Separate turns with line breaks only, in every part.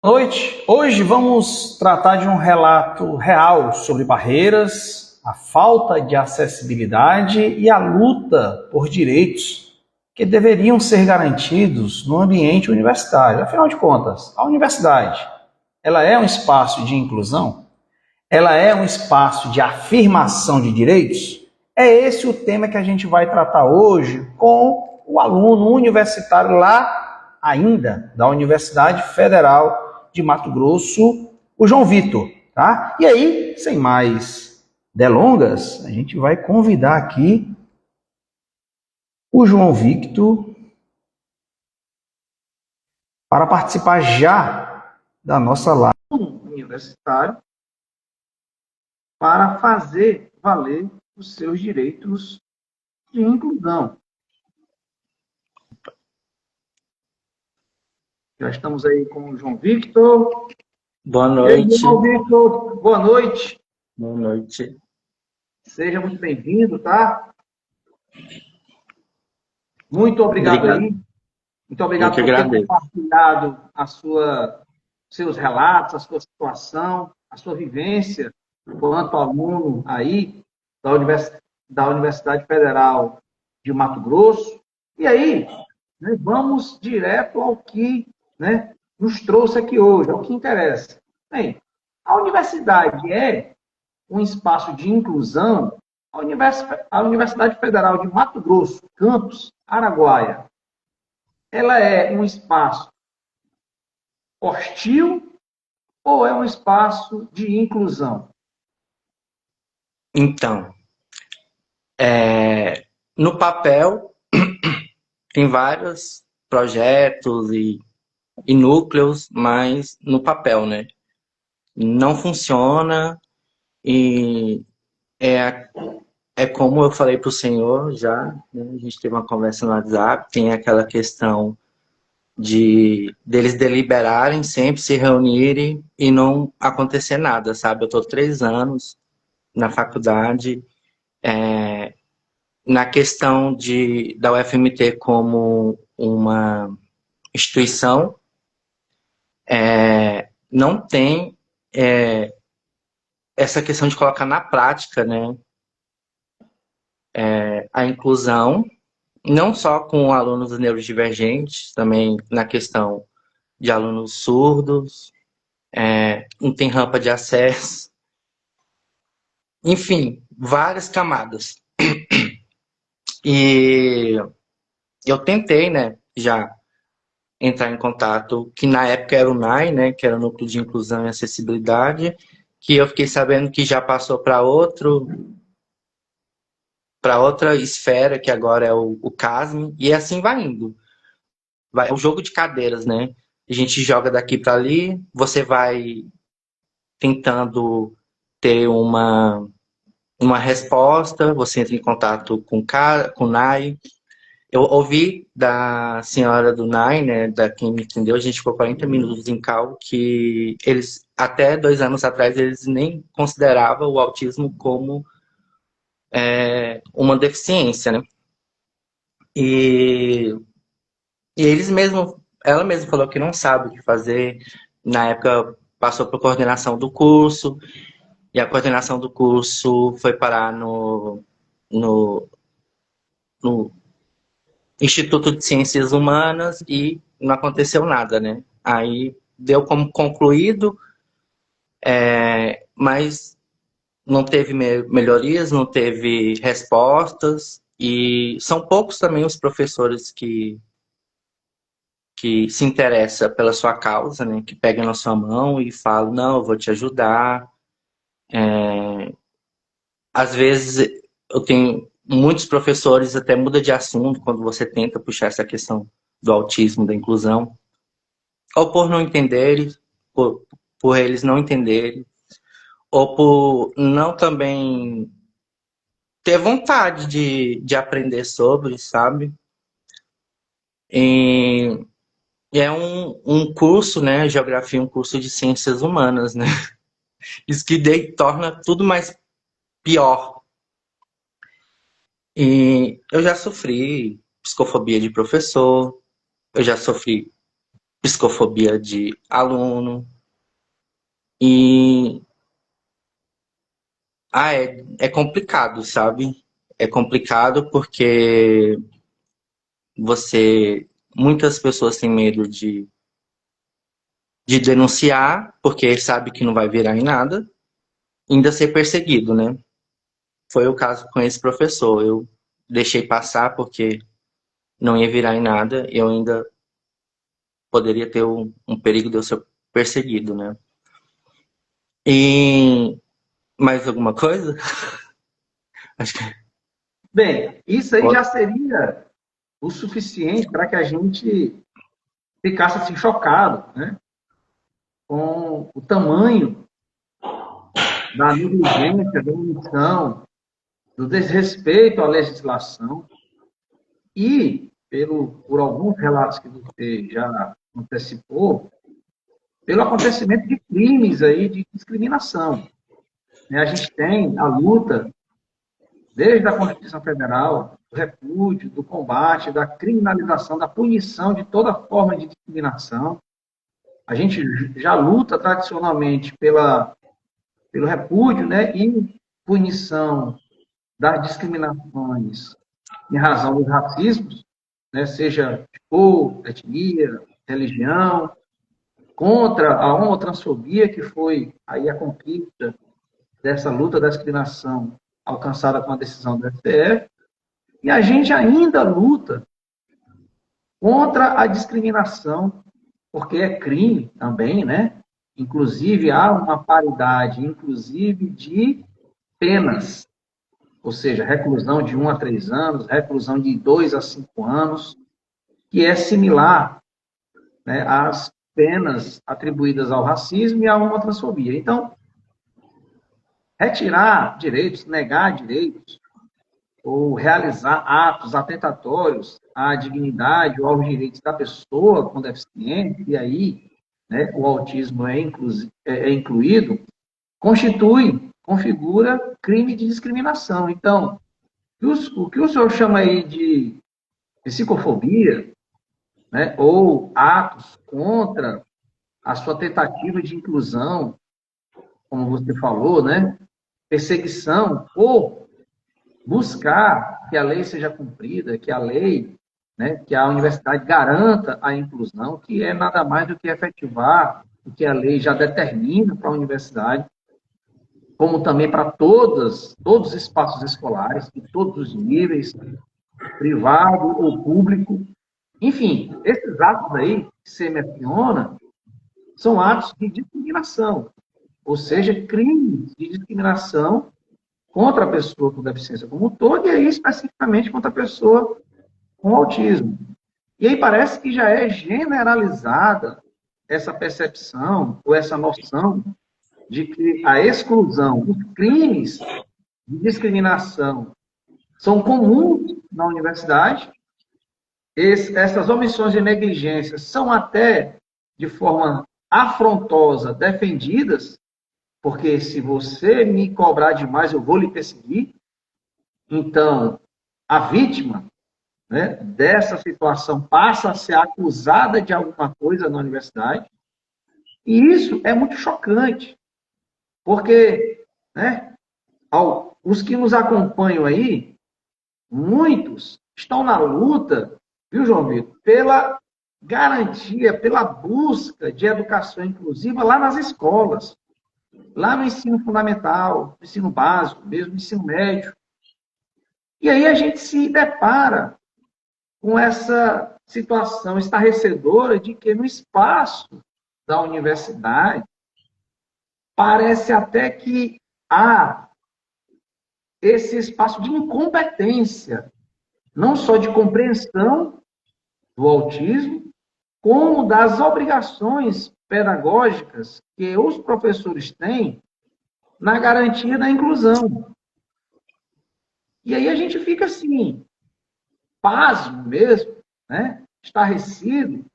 Boa noite. Hoje vamos tratar de um relato real sobre barreiras, a falta de acessibilidade e a luta por direitos que deveriam ser garantidos no ambiente universitário. Afinal de contas, a universidade, ela é um espaço de inclusão? Ela é um espaço de afirmação de direitos? É esse o tema que a gente vai tratar hoje com o aluno universitário lá ainda da Universidade Federal de Mato Grosso, o João Vitor, tá? E aí, sem mais delongas, a gente vai convidar aqui o João Victor para participar já da nossa live universitário para fazer valer os seus direitos de inclusão. Já estamos aí com o João Victor.
Boa
E aí,
noite.
João Victor, boa noite.
Boa noite.
Seja muito bem-vindo, tá? Muito obrigado
Obrigado.
aí. Muito
Eu
obrigado
que
por ter
agradeço.
compartilhado seus relatos, a sua situação, a sua vivência enquanto aluno aí da Universidade Federal de Mato Grosso. E aí, né, vamos direto ao que, né, nos trouxe aqui hoje, ao que interessa. Bem, a universidade é um espaço de inclusão. A Universidade Federal de Mato Grosso, campus Araguaia, ela é um espaço hostil ou é um espaço de inclusão?
Então, no papel tem vários projetos e núcleos, mas no papel, né? Não funciona e é, é como eu falei para o senhor já, né? A gente teve uma conversa no WhatsApp, tem aquela questão de deles deliberarem sempre, se reunirem e não acontecer nada, sabe? Eu estou 3 anos na faculdade, na questão da UFMT como uma instituição, não tem essa questão de colocar na prática, né, a inclusão, não só com alunos neurodivergentes, também na questão de alunos surdos, não tem rampa de acesso, enfim, várias camadas. E eu tentei, né, já entrar em contato, que na época era o NAI, né, que era o Núcleo de Inclusão e Acessibilidade, que eu fiquei sabendo que já passou para outra esfera, que agora é o CASM, e assim vai indo. É um jogo de cadeiras, né? A gente joga daqui para ali, você vai tentando ter uma resposta, você entra em contato com o NAI. Eu ouvi da senhora do Nine, né, da quem me entendeu, a gente ficou 40 minutos em call, que eles, até 2 anos atrás, eles nem consideravam o autismo como uma deficiência, né? E, e eles mesmos, ela mesma falou que não sabe o que fazer. Na época, passou por coordenação do curso, e a coordenação do curso foi parar no, no Instituto de Ciências Humanas e não aconteceu nada, né? Aí deu como concluído, mas não teve melhorias, não teve respostas, e são poucos também os professores que se interessam pela sua causa, né? Que pegam na sua mão e falam, não, eu vou te ajudar. Às vezes eu tenho muitos professores até muda de assunto quando você tenta puxar essa questão do autismo, da inclusão, ou por não entenderem, por, por eles não entenderem, ou por não também ter vontade de aprender sobre, sabe? E, e é um curso, né? Geografia, um curso de ciências humanas, né? Isso que torna tudo mais pior. E eu já sofri psicofobia de professor, eu já sofri psicofobia de aluno. E é complicado, sabe? É complicado porque muitas pessoas têm medo de denunciar, porque sabe que não vai virar em nada, ainda ser perseguido, né? Foi o caso com esse professor. Eu deixei passar porque não ia virar em nada, e eu ainda poderia ter um perigo de eu ser perseguido, né? E mais alguma coisa? Acho que
Bem, isso aí já seria o suficiente para que a gente ficasse assim chocado, né, com o tamanho da negligência, da omissão, do desrespeito à legislação e, por alguns relatos que você já antecipou, pelo acontecimento de crimes aí de discriminação. A gente tem a luta, desde a Constituição Federal, do repúdio, do combate, da criminalização, da punição de toda forma de discriminação. A gente já luta tradicionalmente pelo repúdio, né, e punição das discriminações em razão dos racismos, né, seja de cor, etnia, religião, contra a homotransfobia, que foi aí a conquista dessa luta da discriminação alcançada com a decisão do STF, e a gente ainda luta contra a discriminação, porque é crime também, né? Inclusive, há uma paridade, inclusive, de penas, ou seja, reclusão de 1 a 3 anos, reclusão de 2 a 5 anos, que é similar, né, às penas atribuídas ao racismo e à homotransfobia. Então, retirar direitos, negar direitos, ou realizar atos atentatórios à dignidade ou aos direitos da pessoa com deficiência, e aí, né, o autismo é incluído, configura crime de discriminação. Então, o que o senhor chama aí de psicofobia, né, ou atos contra a sua tentativa de inclusão, como você falou, né, perseguição, ou buscar que a lei seja cumprida, que a lei, né, que a universidade garanta a inclusão, que é nada mais do que efetivar o que a lei já determina para a universidade, como também para todos os espaços escolares, de todos os níveis, privado ou público. Enfim, esses atos aí que você menciona são atos de discriminação, ou seja, crimes de discriminação contra a pessoa com deficiência como um todo, e aí especificamente contra a pessoa com autismo. E aí parece que já é generalizada essa percepção ou essa noção de que a exclusão, os crimes de discriminação são comuns na universidade, essas omissões e negligências são até de forma afrontosa defendidas, porque se você me cobrar demais, eu vou lhe perseguir. Então, a vítima, né, dessa situação passa a ser acusada de alguma coisa na universidade, e isso é muito chocante, porque, né, os que nos acompanham aí, muitos estão na luta, viu, João Vitor, pela garantia, pela busca de educação inclusiva lá nas escolas, lá no ensino fundamental, no ensino básico, mesmo no ensino médio. E aí a gente se depara com essa situação estarrecedora de que no espaço da universidade parece até que há esse espaço de incompetência, não só de compreensão do autismo, como das obrigações pedagógicas que os professores têm na garantia da inclusão. E aí a gente fica assim, pasmo mesmo, né? Estarrecido,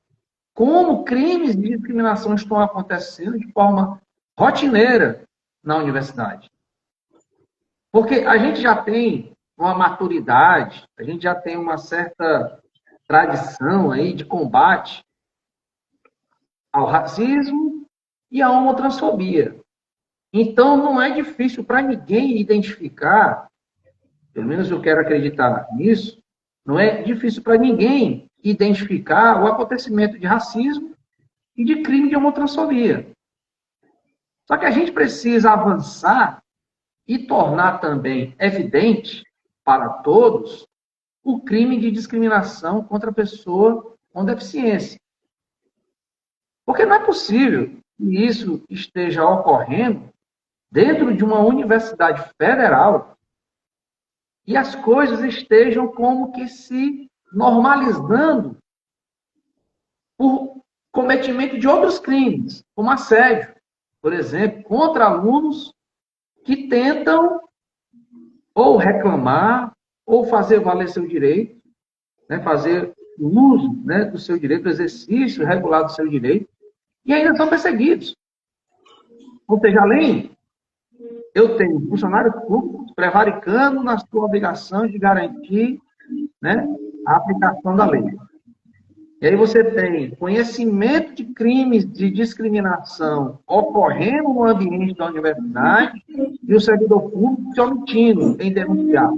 como crimes de discriminação estão acontecendo de forma rotineira na universidade. Porque a gente já tem uma maturidade, a gente já tem uma certa tradição aí de combate
ao racismo e à homotransfobia. Então, não é difícil para ninguém identificar, pelo menos eu quero acreditar nisso, não é difícil para ninguém identificar o acontecimento de racismo e de crime de homotransfobia. Só que a gente precisa avançar e tornar também evidente para todos o crime de discriminação contra a pessoa com deficiência. Porque não é possível que isso esteja ocorrendo dentro de uma universidade federal e as coisas estejam como que se normalizando por cometimento de outros crimes, como assédio, por exemplo, contra alunos que tentam ou reclamar ou fazer valer seu direito, né, fazer o uso, né, do seu direito, o exercício regular do seu direito, e ainda são perseguidos. Ou seja, além, eu tenho funcionários públicos prevaricando na sua obrigação de garantir, né, a aplicação da lei. E aí você tem conhecimento de crimes de discriminação ocorrendo no ambiente da universidade e o servidor público se omitindo em denunciar.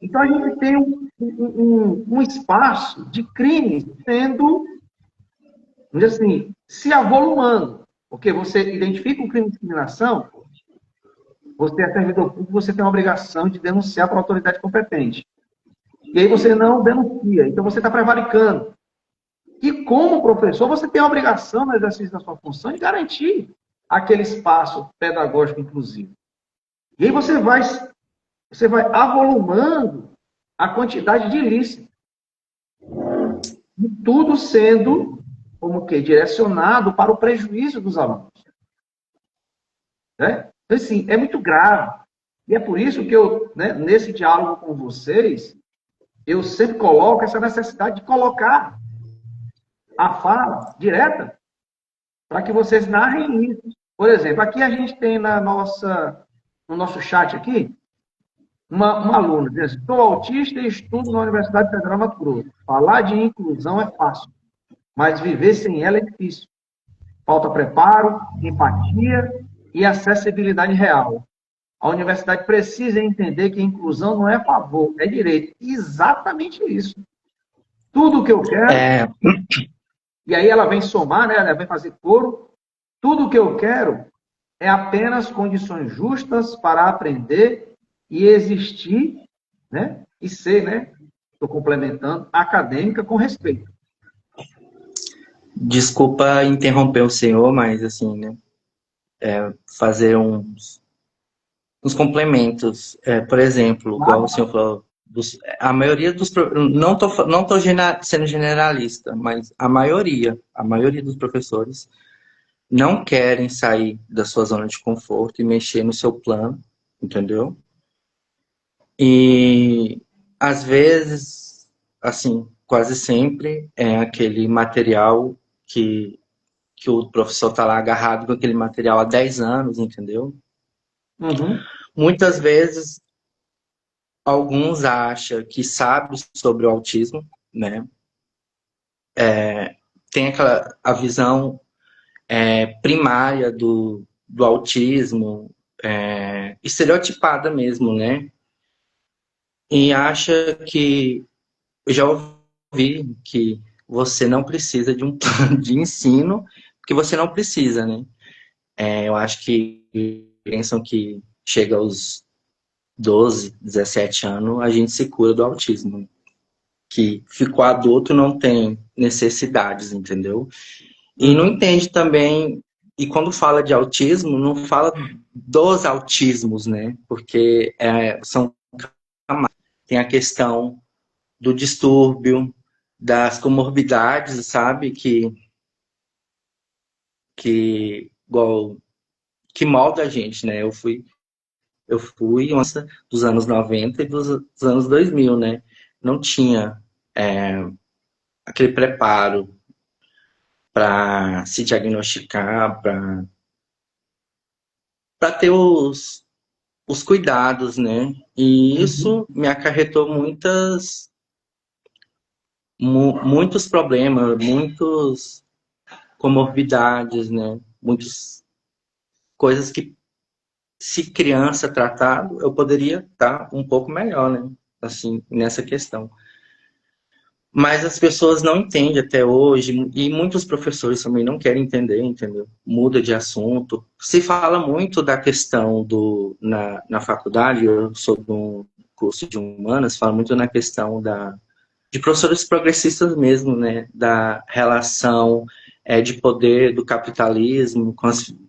Então, a gente tem um espaço de crimes sendo, vamos dizer assim, se avolumando. Porque você identifica um crime de discriminação, você é servidor público, você tem a obrigação de denunciar para a autoridade competente. E aí você não denuncia, então você está prevaricando. E como professor, você tem a obrigação, no exercício da sua função, de garantir aquele espaço pedagógico inclusivo. E aí você vai avolumando a quantidade de ilícito. E tudo sendo, como que, direcionado para o prejuízo dos alunos. Né? Então, assim, é muito grave. E é por isso que eu, né, nesse diálogo com vocês, eu sempre coloco essa necessidade de colocar a fala direta para que vocês narrem isso. Por exemplo, aqui a gente tem no nosso chat aqui, uma aluna diz assim: sou autista e estudo na Universidade Federal Mato Grosso. Falar de inclusão é fácil, mas viver sem ela é difícil. Falta preparo, empatia e acessibilidade real. A universidade precisa entender que a inclusão não é favor, é direito. Exatamente isso. Tudo o que eu quero... E aí ela vem somar, né? Ela vem fazer coro. Tudo o que eu quero é apenas condições justas para aprender e existir, né? E ser, né? Estou complementando, acadêmica com respeito.
Desculpa interromper o senhor, mas assim, né? Fazer uns complementos. Por exemplo, igual o senhor falou, a maioria dos... Não tô sendo generalista, mas a maioria dos professores não querem sair da sua zona de conforto e mexer no seu plano, entendeu? E, às vezes, assim, quase sempre, é aquele material que o professor está lá agarrado com aquele material há 10 anos, entendeu?
Uhum.
Muitas vezes, alguns acham que sabem sobre o autismo, né? Tem a visão primária do autismo, estereotipada mesmo, né? E acha que... Eu já ouvi que você não precisa de um plano de ensino, porque você não precisa, né? Eu acho que pensam que chega aos 12, 17 anos, a gente se cura do autismo. Que ficou adulto não tem necessidades, entendeu? E não entende também, e quando fala de autismo, não fala dos autismos, né? Porque tem a questão do distúrbio, das comorbidades, sabe? Que molda a gente, né? Eu fui dos anos 90 e dos anos 2000, né? Não tinha aquele preparo para se diagnosticar, para ter os cuidados, né? E isso me acarretou muitos problemas, comorbidades, né? Muitas coisas que, se criança tratado, eu poderia estar um pouco melhor, né? Assim, nessa questão. Mas as pessoas não entendem até hoje, e muitos professores também não querem entender, entendeu? Muda de assunto. Se fala muito da questão na faculdade, eu sou de um curso de humanas, fala muito na questão de professores progressistas mesmo, né? Da relação de poder do capitalismo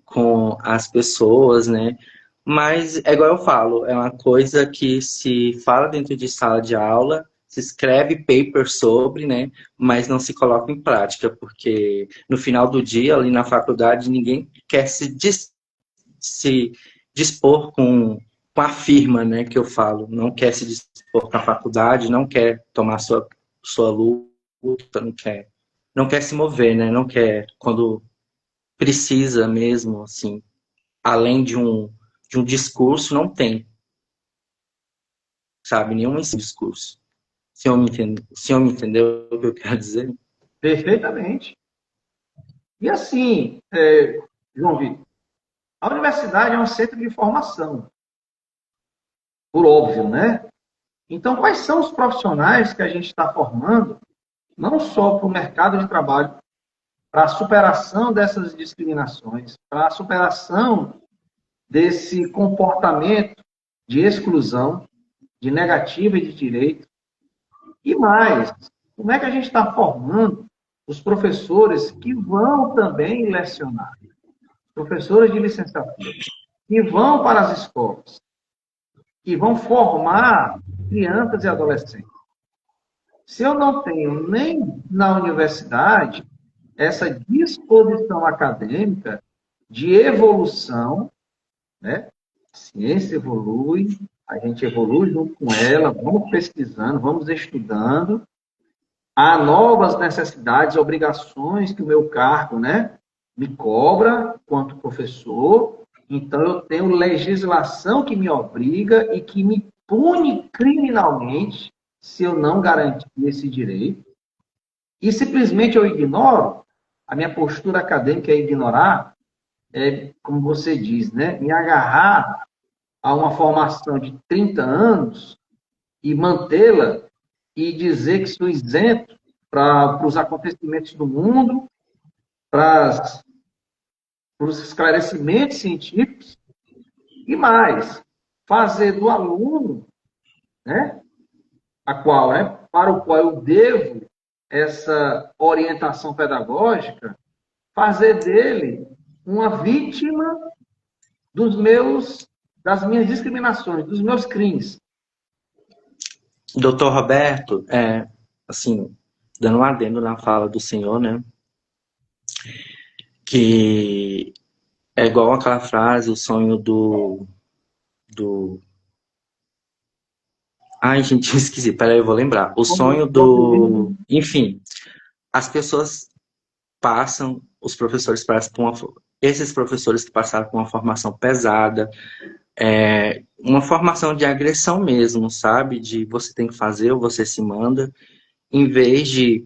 com as pessoas, né? Mas, é igual eu falo, é uma coisa que se fala dentro de sala de aula, se escreve paper sobre, né? Mas não se coloca em prática, porque no final do dia, ali na faculdade, ninguém quer se dispor com a firma, né? Que eu falo. Não quer se dispor com a faculdade, não quer tomar sua luta, não quer se mover, né? Não quer, quando precisa mesmo, assim, além de um discurso, não tem, sabe? Nenhum discurso. O senhor me entendeu o que eu quero dizer?
Perfeitamente. E assim, João Vitor, a universidade é um centro de formação, por óbvio, né? Então, quais são os profissionais que a gente está formando, não só para o mercado de trabalho, para a superação dessas discriminações, para a superação desse comportamento de exclusão, de negativa e de direito, e mais, como é que a gente está formando os professores que vão também lecionar, professores de licenciatura, que vão para as escolas, que vão formar crianças e adolescentes. Se eu não tenho nem na universidade essa disposição acadêmica de evolução, né? A ciência evolui, a gente evolui junto com ela, vamos pesquisando, vamos estudando, há novas necessidades, obrigações que o meu cargo, né, me cobra quanto professor, então eu tenho legislação que me obriga e que me pune criminalmente se eu não garantir esse direito. E simplesmente eu ignoro, a minha postura acadêmica é ignorar, como você diz, né, me agarrar a uma formação de 30 anos e mantê-la e dizer que sou isento para os acontecimentos do mundo, para os esclarecimentos científicos e mais, fazer do aluno, né, para o qual eu devo essa orientação pedagógica, fazer dele uma vítima das minhas discriminações, dos meus crimes.
Doutor Roberto, assim, dando um adendo na fala do senhor, né? Que é igual aquela frase, o sonho do... Ai, gente, esqueci, peraí, eu vou lembrar. O sonho do... Enfim, as pessoas passam, os professores passam esses professores que passaram por uma formação pesada, uma formação de agressão mesmo, sabe? De você tem que fazer ou você se manda, em vez de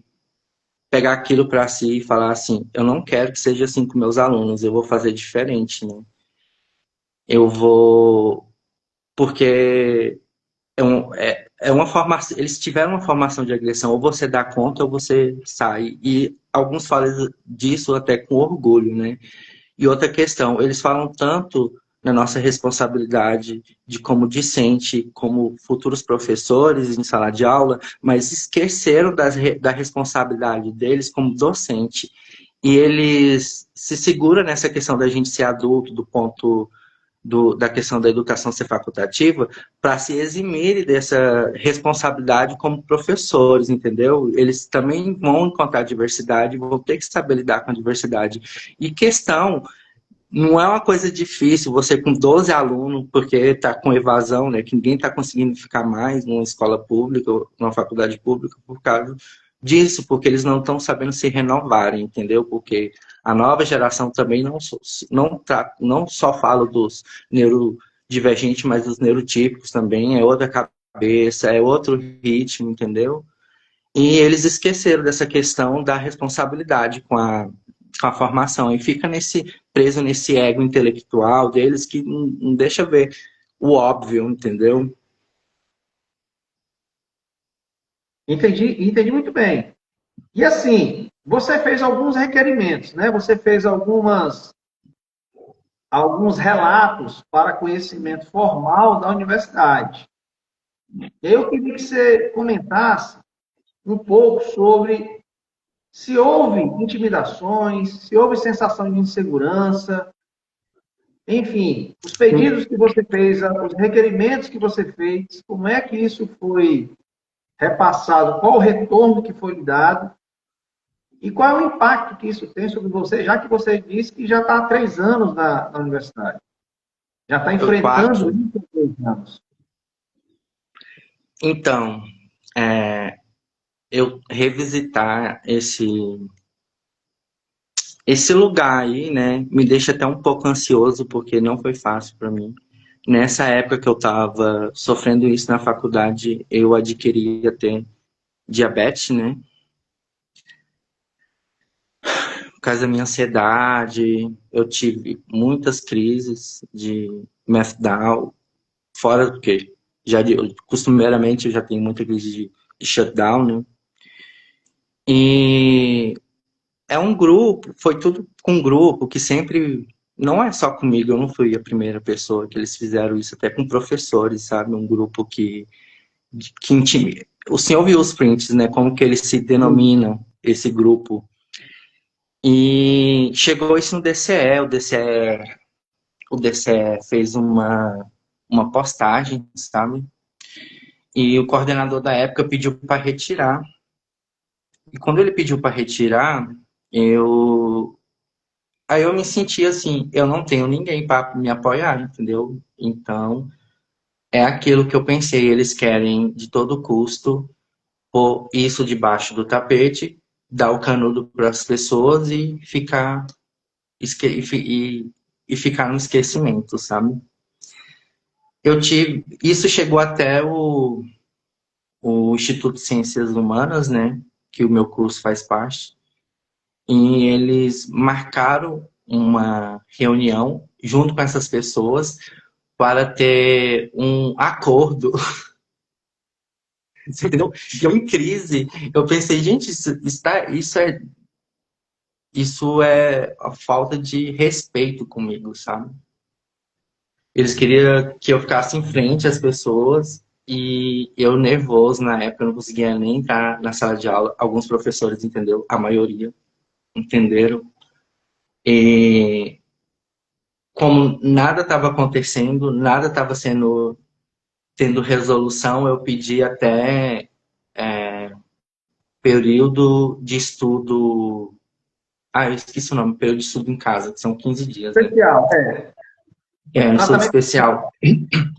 pegar aquilo para si e falar assim, eu não quero que seja assim com meus alunos, eu vou fazer diferente, né? Eu vou... Porque uma formação, eles tiveram uma formação de agressão, ou você dá conta ou você sai. E alguns falam disso até com orgulho, né? E outra questão, eles falam tanto na nossa responsabilidade de como discente, como futuros professores em sala de aula, mas esqueceram da responsabilidade deles como docente. E eles se seguram nessa questão da gente ser adulto, do ponto da questão da educação ser facultativa, para se eximirem dessa responsabilidade como professores, entendeu? Eles também vão encontrar diversidade, vão ter que saber lidar com a diversidade. E questão, não é uma coisa difícil você com 12 alunos, porque está com evasão, né, que ninguém está conseguindo ficar mais numa escola pública, numa faculdade pública, por causa disso, porque eles não estão sabendo se renovarem, entendeu? Porque a nova geração também não só fala dos neurodivergentes, mas dos neurotípicos também, é outra cabeça, é outro ritmo, entendeu? E eles esqueceram dessa questão da responsabilidade com a formação. E fica preso nesse ego intelectual deles que não deixa ver o óbvio, entendeu?
Entendi muito bem. E assim, você fez alguns requerimentos, né? Você fez alguns relatos para conhecimento formal da universidade. Eu queria que você comentasse um pouco sobre se houve intimidações, se houve sensação de insegurança, enfim, os pedidos que você fez, os requerimentos que você fez, como é que isso foi repassado, qual o retorno que foi lhe dado e qual é o impacto que isso tem sobre você, já que você disse que já está há 3 anos na universidade, já está enfrentando
Quatro.
isso há 3 anos.
Então, eu revisitar esse lugar aí, né, me deixa até um pouco ansioso, porque não foi fácil para mim. Nessa época que eu estava sofrendo isso na faculdade, eu adquiri até diabetes, né? Por causa da minha ansiedade, eu tive muitas crises de meltdown, fora do que costumeiramente eu já tenho muita crise de shutdown, né? E é um grupo, foi tudo com um grupo que sempre, não é só comigo, eu não fui a primeira pessoa que eles fizeram isso, até com professores, sabe? Um grupo que intimida. O senhor viu os prints, né? Como que eles se denominam, esse grupo. E chegou isso no DCE, o DCE fez uma postagem, sabe? E o coordenador da época pediu para retirar. E quando ele pediu para retirar, aí eu me senti assim, eu não tenho ninguém para me apoiar, entendeu? Então, é aquilo que eu pensei, eles querem de todo custo pôr isso debaixo do tapete, dar o canudo para as pessoas e ficar ficar no esquecimento, sabe? Isso chegou até o Instituto de Ciências Humanas, né, que o meu curso faz parte, e eles marcaram uma reunião junto com essas pessoas para ter um acordo. Entendeu? Eu em crise, eu pensei, gente, isso é a falta de respeito comigo, sabe? Eles queriam que eu ficasse em frente às pessoas e eu nervoso na época, eu não conseguia nem entrar na sala de aula. Alguns professores, entendeu? A maioria entenderam. E como nada estava acontecendo, nada estava tendo resolução, eu pedi até período de estudo. Ah, eu esqueci o nome, período de estudo em casa, que são 15 dias, né?
Especial,
No estudo
tratamento.
especial.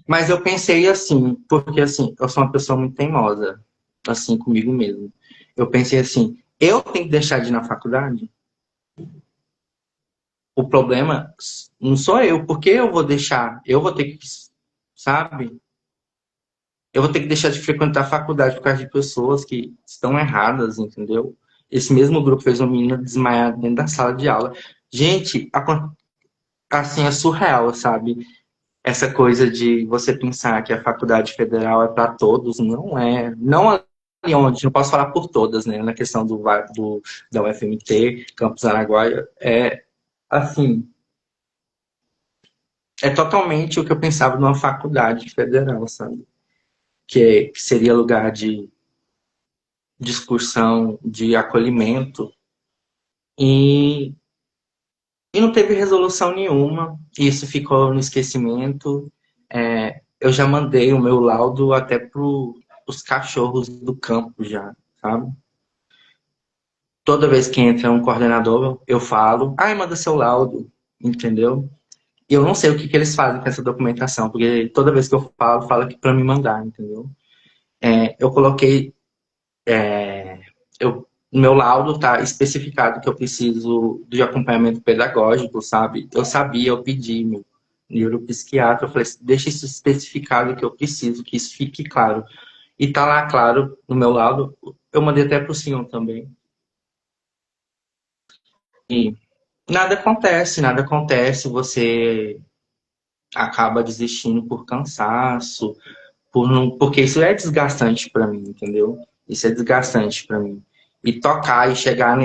Mas eu pensei assim, porque assim, eu sou uma pessoa muito teimosa, assim, comigo mesmo. Eu pensei assim, eu tenho que deixar de ir na faculdade? O problema não sou eu, porque eu vou deixar? Eu vou ter que, sabe? Eu vou ter que deixar de frequentar a faculdade por causa de pessoas que estão erradas, entendeu? Esse mesmo grupo fez uma menina desmaiar dentro da sala de aula. Gente, assim, é surreal, sabe? Essa coisa de você pensar que a faculdade federal é para todos, não é. Não ali onde, não posso falar por todas, né? Na questão da UFMT, Campus Araguaia, assim, é totalmente o que eu pensava numa faculdade federal, sabe? Que seria lugar de discussão, de acolhimento, e, e não teve resolução nenhuma, isso ficou no esquecimento. Eu já mandei o meu laudo até para os cachorros do campo já, sabe? Toda vez que entra um coordenador, eu falo, ai, manda seu laudo, entendeu? E eu não sei o que eles fazem com essa documentação, porque toda vez que eu falo, fala que para me mandar, entendeu? Eu coloquei, no meu laudo tá especificado que eu preciso de acompanhamento pedagógico, sabe? Eu sabia, eu pedi meu neuropsiquiatra, eu falei, deixa isso especificado que eu preciso, que isso fique claro. E tá lá, claro, no meu laudo, eu mandei até pro senhor também. E nada acontece, você acaba desistindo por cansaço, porque isso é desgastante para mim, entendeu? Isso é desgastante para mim. E tocar e chegar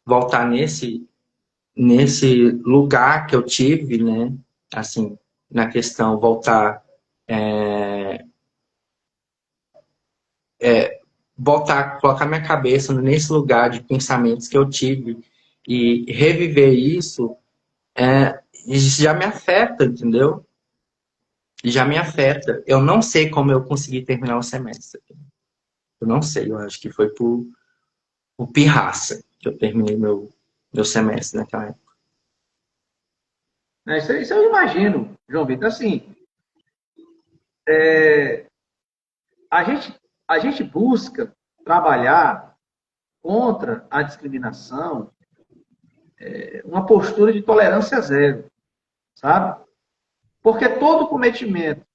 voltar nesse lugar que eu tive, né? Assim, na questão, voltar, colocar minha cabeça nesse lugar de pensamentos que eu tive e reviver isso, isso já me afeta, entendeu? Já me afeta. Eu não sei como eu consegui terminar o semestre. Eu não sei, eu acho que foi por pirraça que eu terminei meu semestre naquela época.
Né? Isso eu imagino, João Vitor. Assim, a gente, a gente busca trabalhar contra a discriminação, uma postura de tolerância zero, sabe? Porque todo cometimento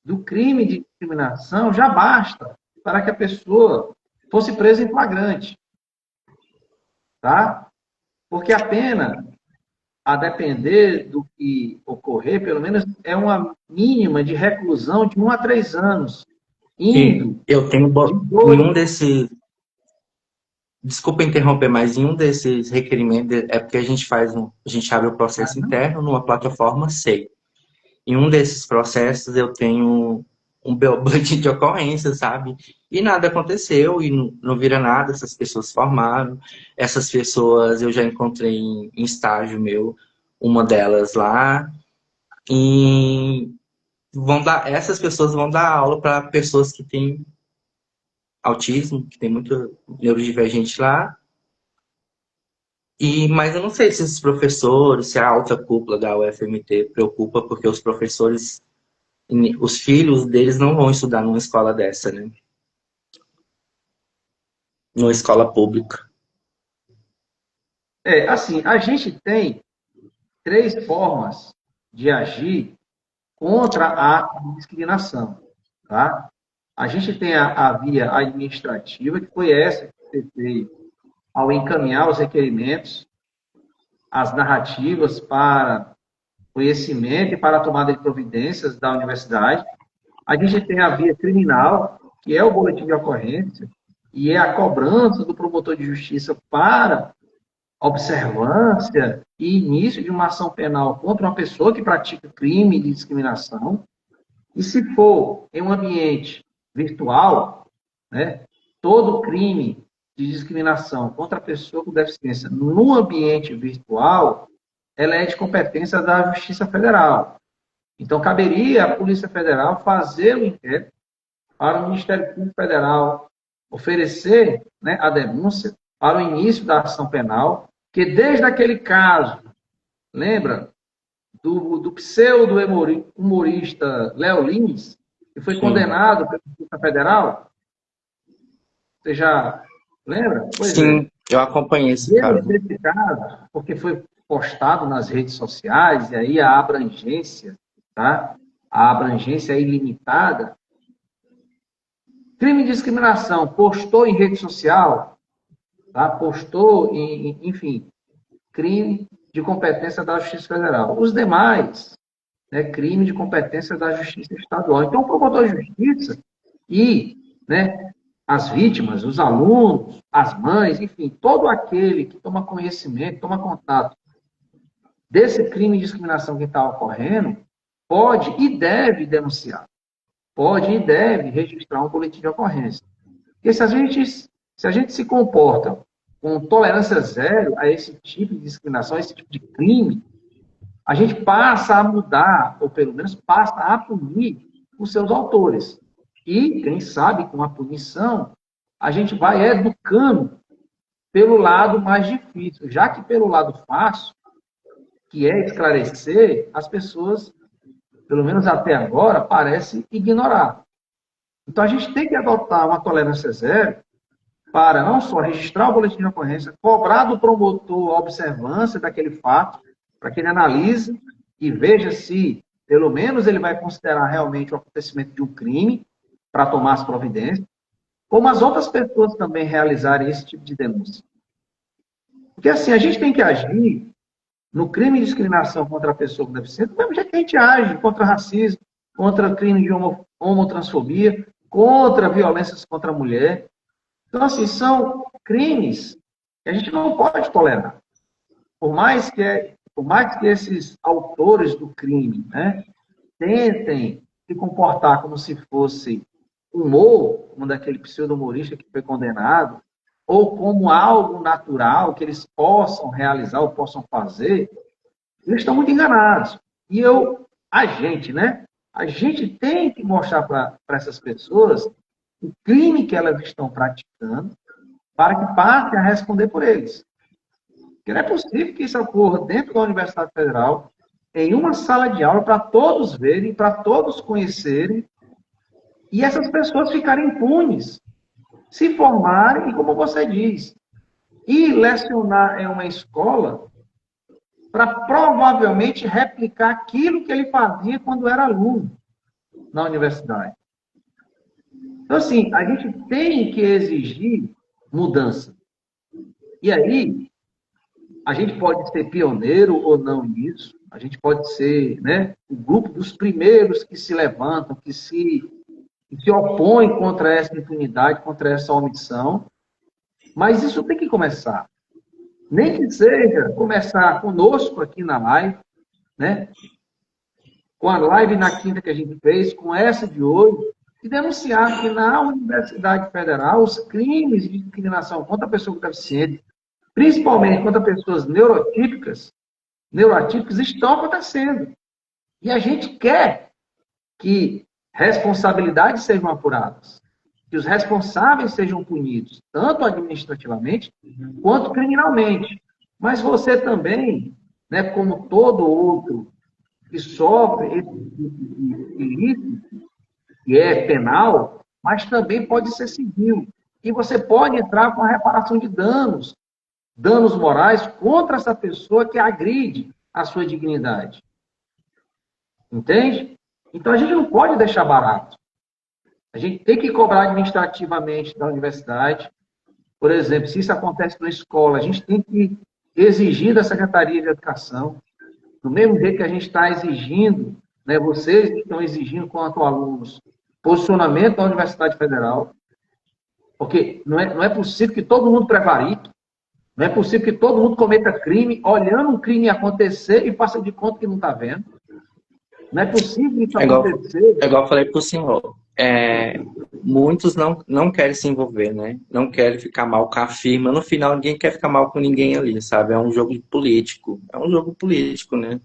do crime de discriminação já basta para que a pessoa fosse presa em flagrante, tá? Porque a pena, a depender do que ocorrer, pelo menos é uma mínima de reclusão de 1 a 3 anos,
E
indo
eu tenho
de
em
2.
um desses, desculpa interromper, mas em um desses requerimentos é porque a gente abre o processo interno numa plataforma SEI. Em um desses processos eu tenho um boletim de ocorrência, sabe? E nada aconteceu e não vira nada, essas pessoas formaram. Essas pessoas eu já encontrei em estágio meu, uma delas lá, e essas pessoas vão dar aula para pessoas que têm autismo, que tem muito neurodivergente lá. Mas eu não sei se esses professores, se a alta cúpula da UFMT preocupa, porque os filhos deles não vão estudar numa escola dessa, né? Numa escola pública.
Assim, a gente tem 3 formas de agir contra a discriminação, tá? A gente tem a via administrativa, que foi essa que você fez ao encaminhar os requerimentos, as narrativas para conhecimento e para a tomada de providências da universidade. A gente tem a via criminal, que é o boletim de ocorrência, e é a cobrança do promotor de justiça para observância e início de uma ação penal contra uma pessoa que pratica crime de discriminação. E se for em um ambiente virtual, né, todo crime de discriminação contra a pessoa com deficiência no ambiente virtual, ela é de competência da Justiça Federal. Então, caberia à Polícia Federal fazer o inquérito para o Ministério Público Federal oferecer, né, a denúncia para o início da ação penal, que desde aquele caso, lembra, do pseudo-humorista Léo Lins, que foi
Sim.
condenado pela Justiça Federal? Você já lembra? Pois é.
Sim, eu acompanhei esse caso.
Desde esse caso, porque foi postado nas redes sociais, e aí a abrangência, tá? A abrangência é ilimitada. Crime de discriminação, postou em rede social, tá? Postou, enfim, crime de competência da Justiça Federal. Os demais, né, crime de competência da Justiça Estadual. Então, o promotor de justiça e, né, as vítimas, os alunos, as mães, enfim, todo aquele que toma conhecimento, toma contato desse crime de discriminação que está ocorrendo, pode e deve denunciar. Pode e deve registrar um boletim de ocorrência. Porque se a gente se comporta com tolerância zero a esse tipo de discriminação, a esse tipo de crime, a gente passa a mudar, ou pelo menos passa a punir os seus autores. E, quem sabe, com a punição, a gente vai educando pelo lado mais difícil, já que pelo lado fácil, que é esclarecer, as pessoas, pelo menos até agora, parecem ignorar. Então, a gente tem que adotar uma tolerância zero para não só registrar o boletim de ocorrência, cobrar do promotor a observância daquele fato, para que ele analise e veja se, pelo menos, ele vai considerar realmente o acontecimento de um crime para tomar as providências, como as outras pessoas também realizarem esse tipo de denúncia. Porque assim, a gente tem que agir no crime de discriminação contra a pessoa com deficiência, do mesmo jeito que a gente age contra racismo, contra crime de homotransfobia, contra violências contra a mulher. Então, assim, são crimes que a gente não pode tolerar. Por mais que esses autores do crime, né, tentem se comportar como se fosse humor, como daquele pseudo-humorista que foi condenado, ou como algo natural que eles possam realizar ou possam fazer, eles estão muito enganados. E a gente, né? A gente tem que mostrar para essas pessoas o crime que elas estão praticando para que passem a responder por eles. Porque não é possível que isso ocorra dentro da Universidade Federal, em uma sala de aula, para todos verem, para todos conhecerem, e essas pessoas ficarem impunes, se formarem, e como você diz, ir lecionar em uma escola para provavelmente replicar aquilo que ele fazia quando era aluno na universidade. Então, assim, a gente tem que exigir mudança. E aí, a gente pode ser pioneiro ou não nisso, a gente pode ser, né, o grupo dos primeiros que se levantam, que se opõem contra essa impunidade, contra essa omissão, mas isso tem que começar. Nem que seja começar conosco aqui na live, né, com a live na quinta que a gente fez, com essa de hoje, e denunciar que na Universidade Federal os crimes de discriminação contra a pessoa com deficiência, principalmente contra pessoas neurotípicas, estão acontecendo. E a gente quer que responsabilidades sejam apuradas, que os responsáveis sejam punidos, tanto administrativamente quanto criminalmente. Mas você também, né, como todo outro que sofre esse ilícito, que é penal, mas também pode ser civil. E você pode entrar com a reparação de danos morais contra essa pessoa que agride a sua dignidade. Entende? Então, a gente não pode deixar barato. A gente tem que cobrar administrativamente da universidade. Por exemplo, se isso acontece na escola, a gente tem que exigir da Secretaria de Educação, do mesmo jeito que a gente está exigindo, né, vocês estão exigindo, quanto alunos, posicionamento da Universidade Federal, porque não é possível que todo mundo prevarique, não é possível que todo mundo cometa crime, olhando um crime acontecer e faça de conta que não está vendo. Não é possível isso acontecer.
É igual eu falei para o senhor. Muitos não querem se envolver, né? Não querem ficar mal com a firma. No final, ninguém quer ficar mal com ninguém ali, sabe? É um jogo político. É um jogo político, né?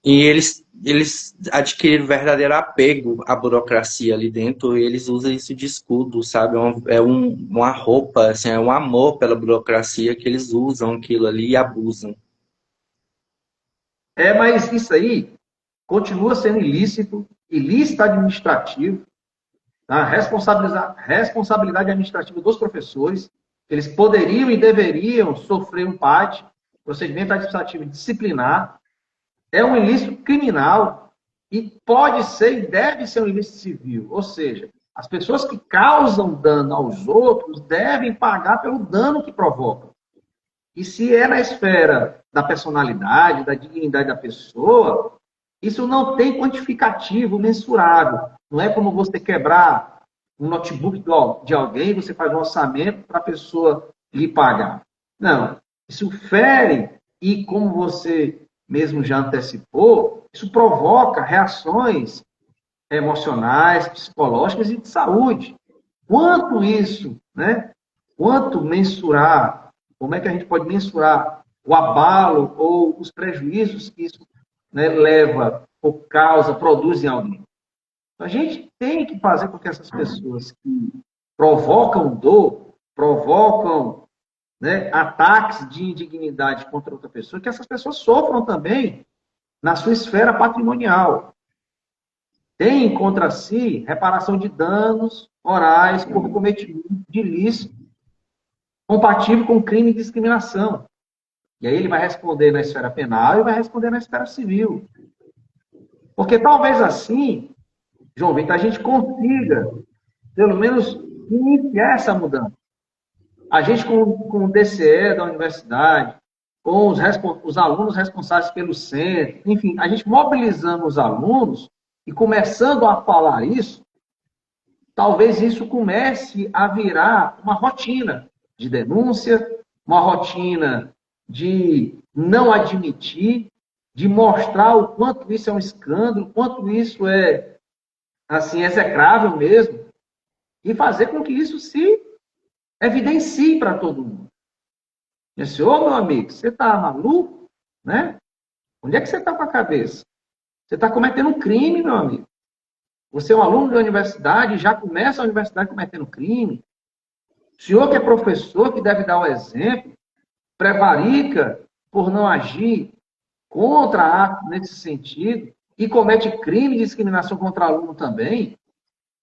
E eles adquiriram verdadeiro apego à burocracia ali dentro, e eles usam isso de escudo, sabe? Uma roupa, assim, é um amor pela burocracia que eles usam aquilo ali e abusam.
Mas isso aí continua sendo ilícito administrativo, tá? Responsabilidade administrativa dos professores, eles poderiam e deveriam sofrer um PAD, procedimento administrativo disciplinar, é um ilícito criminal e pode ser e deve ser um ilícito civil. Ou seja, as pessoas que causam dano aos outros devem pagar pelo dano que provocam. E se é na esfera da personalidade, da dignidade da pessoa, isso não tem quantificativo mensurável. Não é como você quebrar um notebook de alguém, você faz um orçamento para a pessoa lhe pagar. Não. Isso fere e, como você mesmo já antecipou, isso provoca reações emocionais, psicológicas e de saúde. Quanto isso, né? Quanto mensurar, como é que a gente pode mensurar o abalo ou os prejuízos que isso, né, leva ou causa, produz em alguém? A gente tem que fazer com que essas pessoas que provocam dor, provocam, né, ataques de indignidade contra outra pessoa, que essas pessoas sofram também na sua esfera patrimonial. Tem contra si reparação de danos morais por cometimento de ilícito compatível com crime de discriminação. E aí ele vai responder na esfera penal e vai responder na esfera civil. Porque talvez assim, João Vitor, a gente consiga, pelo menos, iniciar essa mudança. A gente com o DCE da universidade, com os alunos responsáveis pelo centro, enfim, a gente mobilizando os alunos e começando a falar isso, talvez isso comece a virar uma rotina de denúncia, uma rotina de não admitir, de mostrar o quanto isso é um escândalo, o quanto isso é, assim, execrável mesmo, e fazer com que isso se evidencie para todo mundo. Disse, ô meu amigo, você está maluco? Né? Onde é que você está com a cabeça? Você está cometendo um crime, meu amigo. Você é um aluno da universidade, já começa a universidade cometendo crime. O senhor que é professor, que deve dar o exemplo, prevarica por não agir contra atos nesse sentido e comete crime de discriminação contra aluno também.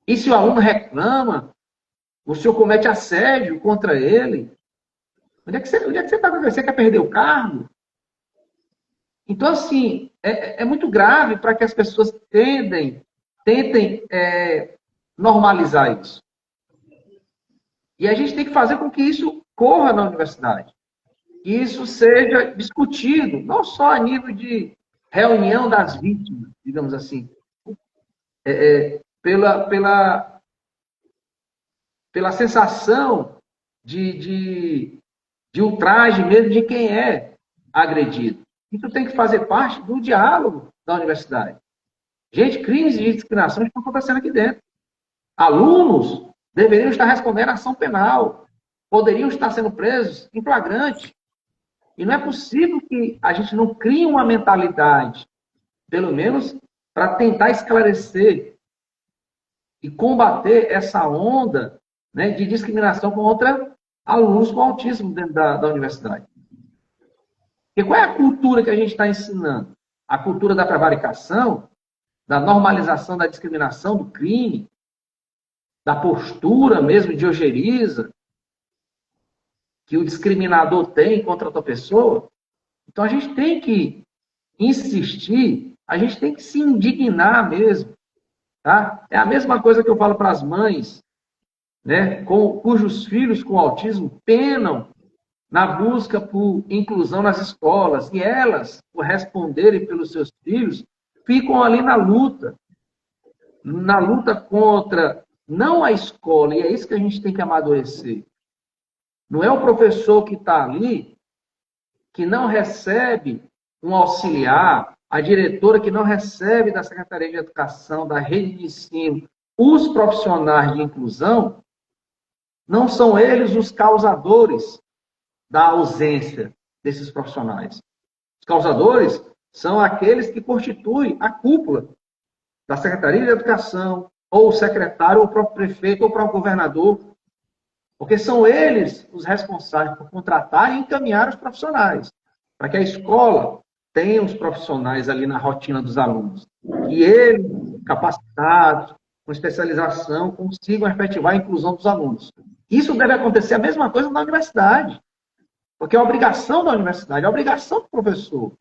E se o aluno reclama, o senhor comete assédio contra ele. Onde é que você está? Você quer perder o cargo? Então, assim, é muito grave para que as pessoas tentem normalizar isso. E a gente tem que fazer com que isso corra na universidade. Que isso seja discutido, não só a nível de reunião das vítimas, digamos assim, pela sensação de ultraje mesmo de quem é agredido. Isso tem que fazer parte do diálogo da universidade. Gente, crimes de discriminação estão acontecendo aqui dentro. Alunos deveriam estar respondendo à ação penal, poderiam estar sendo presos em flagrante. E não é possível que a gente não crie uma mentalidade, pelo menos para tentar esclarecer e combater essa onda, né, de discriminação contra alunos com autismo dentro da universidade. E qual é a cultura que a gente está ensinando? A cultura da prevaricação, da normalização da discriminação, do crime, da postura mesmo de ojeriza que o discriminador tem contra outra pessoa. Então a gente tem que insistir, a gente tem que se indignar mesmo. Tá? É a mesma coisa que eu falo para as mães, né, cujos filhos com autismo penam na busca por inclusão nas escolas, e elas, por responderem pelos seus filhos, ficam ali na luta contra, não a escola, e é isso que a gente tem que amadurecer. Não é o professor que está ali, que não recebe um auxiliar, a diretora que não recebe da Secretaria de Educação, da rede de ensino, os profissionais de inclusão, não são eles os causadores da ausência desses profissionais. Os causadores são aqueles que constituem a cúpula da Secretaria de Educação, ou o secretário, ou o próprio prefeito, ou o próprio governador, porque são eles os responsáveis por contratar e encaminhar os profissionais, para que a escola tenha os profissionais ali na rotina dos alunos, e eles, capacitados, com especialização, consigam efetivar a inclusão dos alunos. Isso deve acontecer a mesma coisa na universidade. Porque é a obrigação da universidade, é a obrigação do professor.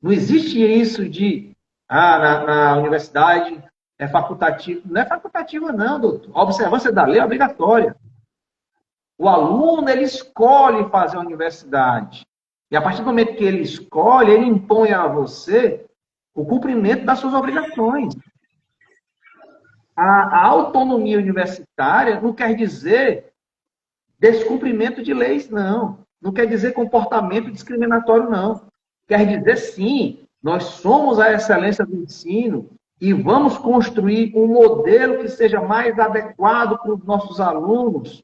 Não existe isso de, na universidade é facultativo. Não é facultativa, não, doutor. A observância da lei é obrigatória. O aluno, ele escolhe fazer a universidade. E a partir do momento que ele escolhe, ele impõe a você o cumprimento das suas obrigações. A autonomia universitária não quer dizer descumprimento de leis, não. Não quer dizer comportamento discriminatório, não. Quer dizer, sim, nós somos a excelência do ensino e vamos construir um modelo que seja mais adequado para os nossos alunos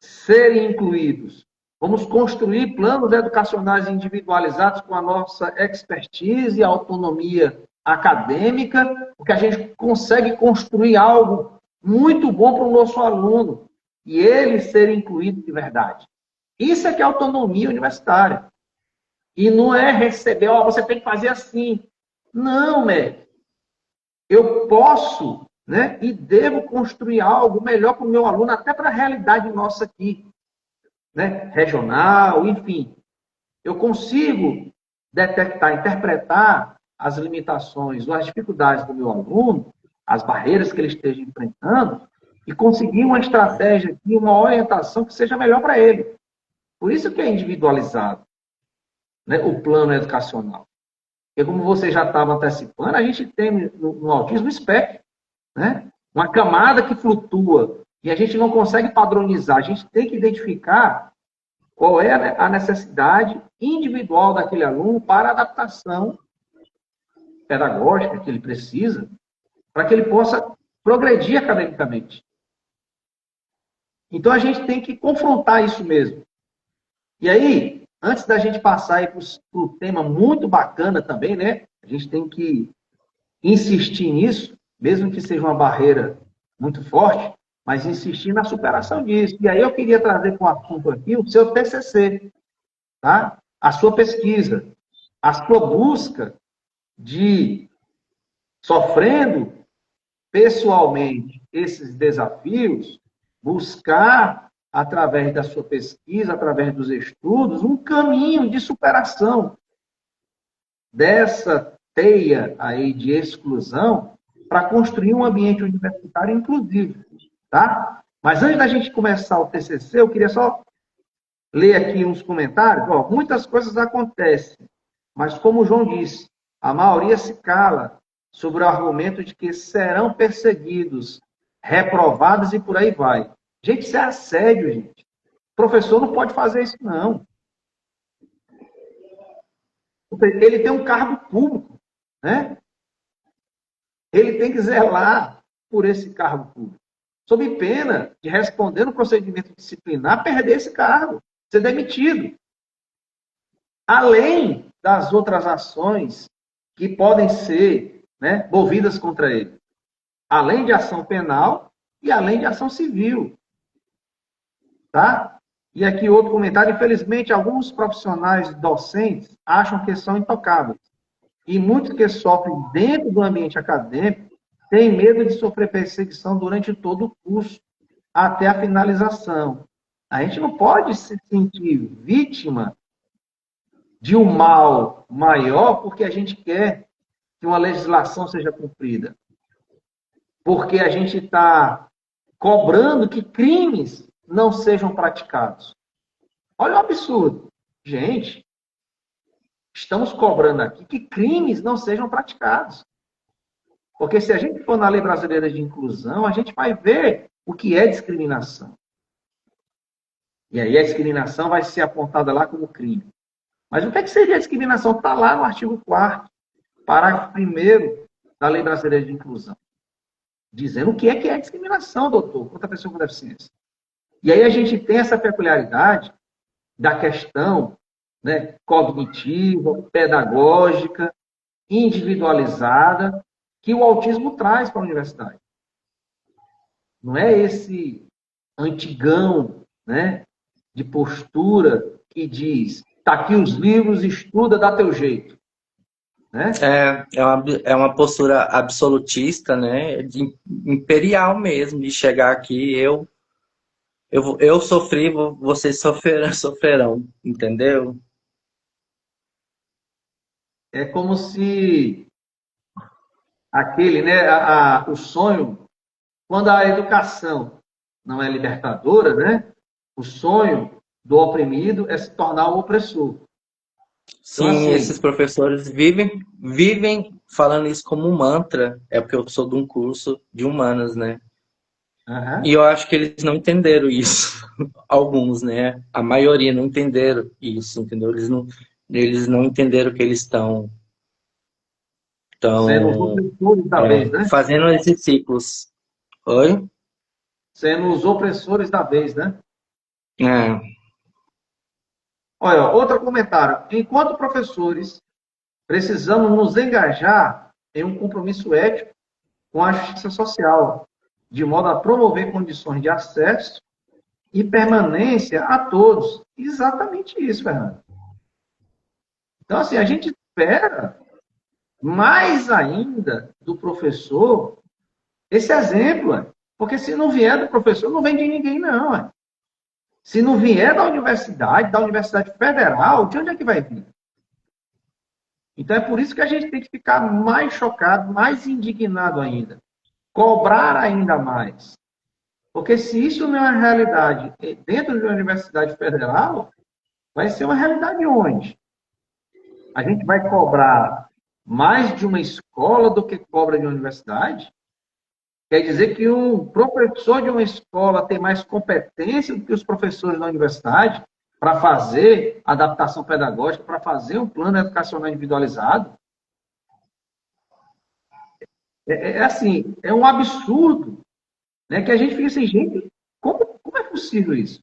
serem incluídos. Vamos construir planos educacionais individualizados com a nossa expertise e autonomia acadêmica, porque a gente consegue construir algo muito bom para o nosso aluno e ele ser incluído de verdade. Isso é que é autonomia universitária. E não é receber, você tem que fazer assim. Não, médico. Eu posso, né, e devo construir algo melhor para o meu aluno, até para a realidade nossa aqui, né, regional, enfim. Eu consigo detectar, interpretar as limitações ou as dificuldades do meu aluno, as barreiras que ele esteja enfrentando, e conseguir uma estratégia e uma orientação que seja melhor para ele. Por isso que é individualizado, né, o plano educacional. Porque como você já estava antecipando, a gente tem no autismo o espectro, né? Uma camada que flutua e a gente não consegue padronizar. A gente tem que identificar qual é a necessidade individual daquele aluno para a adaptação pedagógica que ele precisa, para que ele possa progredir academicamente. Então, a gente tem que confrontar isso mesmo. E aí, antes da gente passar para o tema muito bacana também, né? A gente tem que insistir nisso, mesmo que seja uma barreira muito forte, mas insistir na superação disso. E aí eu queria trazer para o assunto aqui o seu TCC, tá? A sua pesquisa, a sua busca de, sofrendo pessoalmente esses desafios, buscar, através da sua pesquisa, através dos estudos, um caminho de superação dessa teia aí de exclusão para construir um ambiente universitário inclusivo, tá? Mas antes da gente começar o TCC, eu queria só ler aqui uns comentários. Ó, muitas coisas acontecem, mas como o João disse, a maioria se cala sobre o argumento de que serão perseguidos, reprovados e por aí vai. Gente, isso é assédio, gente. O professor não pode fazer isso, não. Ele tem um cargo público, né? Ele tem que zelar por esse cargo público, sob pena de responder no procedimento disciplinar, perder esse cargo, ser demitido. Além das outras ações que podem ser, né, movidas contra ele. Além de ação penal e além de ação civil. Tá? E aqui outro comentário. Infelizmente, alguns profissionais docentes acham que são intocáveis. E muitos que sofrem dentro do ambiente acadêmico têm medo de sofrer perseguição durante todo o curso, até a finalização. A gente não pode se sentir vítima de um mal maior porque a gente quer que uma legislação seja cumprida. Porque a gente está cobrando que crimes não sejam praticados. Olha o absurdo. Gente, estamos cobrando aqui que crimes não sejam praticados. Porque se a gente for na Lei Brasileira de Inclusão, a gente vai ver o que é discriminação. E aí a discriminação vai ser apontada lá como crime. Mas o que seria a discriminação? Está lá no artigo 4º, parágrafo 1º da Lei Brasileira de Inclusão. Dizendo o que é discriminação, doutor, contra a pessoa com deficiência. E aí a gente tem essa peculiaridade da questão, né, cognitiva, pedagógica, individualizada, que o autismo traz para a universidade. Não é esse antigão, né, de postura que diz, tá aqui os livros, estuda, dá teu jeito. Né?
É uma postura absolutista, né, imperial mesmo, de chegar aqui, eu sofri, vocês sofrerão, entendeu?
É como se aquele, né, o sonho, quando a educação não é libertadora, né, o sonho do oprimido é se tornar o opressor.
Sim, então, assim, esses professores vivem falando isso como um mantra, é porque eu sou de um curso de humanas, né? Uhum. E eu acho que eles não entenderam isso. Alguns, né? A maioria não entenderam isso, entendeu? Eles não entenderam que eles estão
sendo os opressores da vez, né?
Fazendo esses ciclos. Oi?
Sendo os opressores da vez, né?
É.
Olha, outro comentário. Enquanto professores, precisamos nos engajar em um compromisso ético com a justiça social, de modo a promover condições de acesso e permanência a todos. Exatamente isso, Fernando. Então, assim, a gente espera mais ainda do professor esse exemplo, porque se não vier do professor, não vem de ninguém, não. Se não vier da Universidade Federal, de onde é que vai vir? Então, é por isso que a gente tem que ficar mais chocado, mais indignado ainda. Cobrar ainda mais. Porque se isso não é uma realidade dentro de uma universidade federal, vai ser uma realidade onde? A gente vai cobrar mais de uma escola do que cobra de uma universidade? Quer dizer que um professor de uma escola tem mais competência do que os professores da universidade para fazer adaptação pedagógica, para fazer um plano educacional individualizado? É assim, é um absurdo, né? Que a gente fica assim, gente, como é possível isso?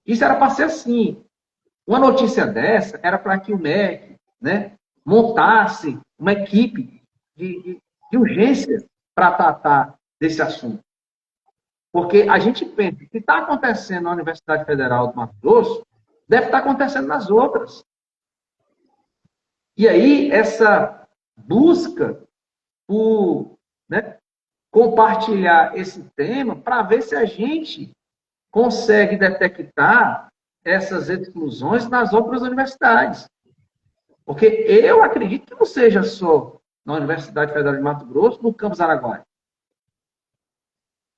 Isso era para ser assim. Uma notícia dessa era para que o MEC, né, montasse uma equipe de urgência para tratar desse assunto. Porque a gente pensa que está acontecendo na Universidade Federal do Mato Grosso, deve estar acontecendo nas outras. E aí, essa busca por, né, compartilhar esse tema para ver se a gente consegue detectar essas exclusões nas outras universidades. Porque eu acredito que não seja só na Universidade Federal de Mato Grosso, no campus Araguaia.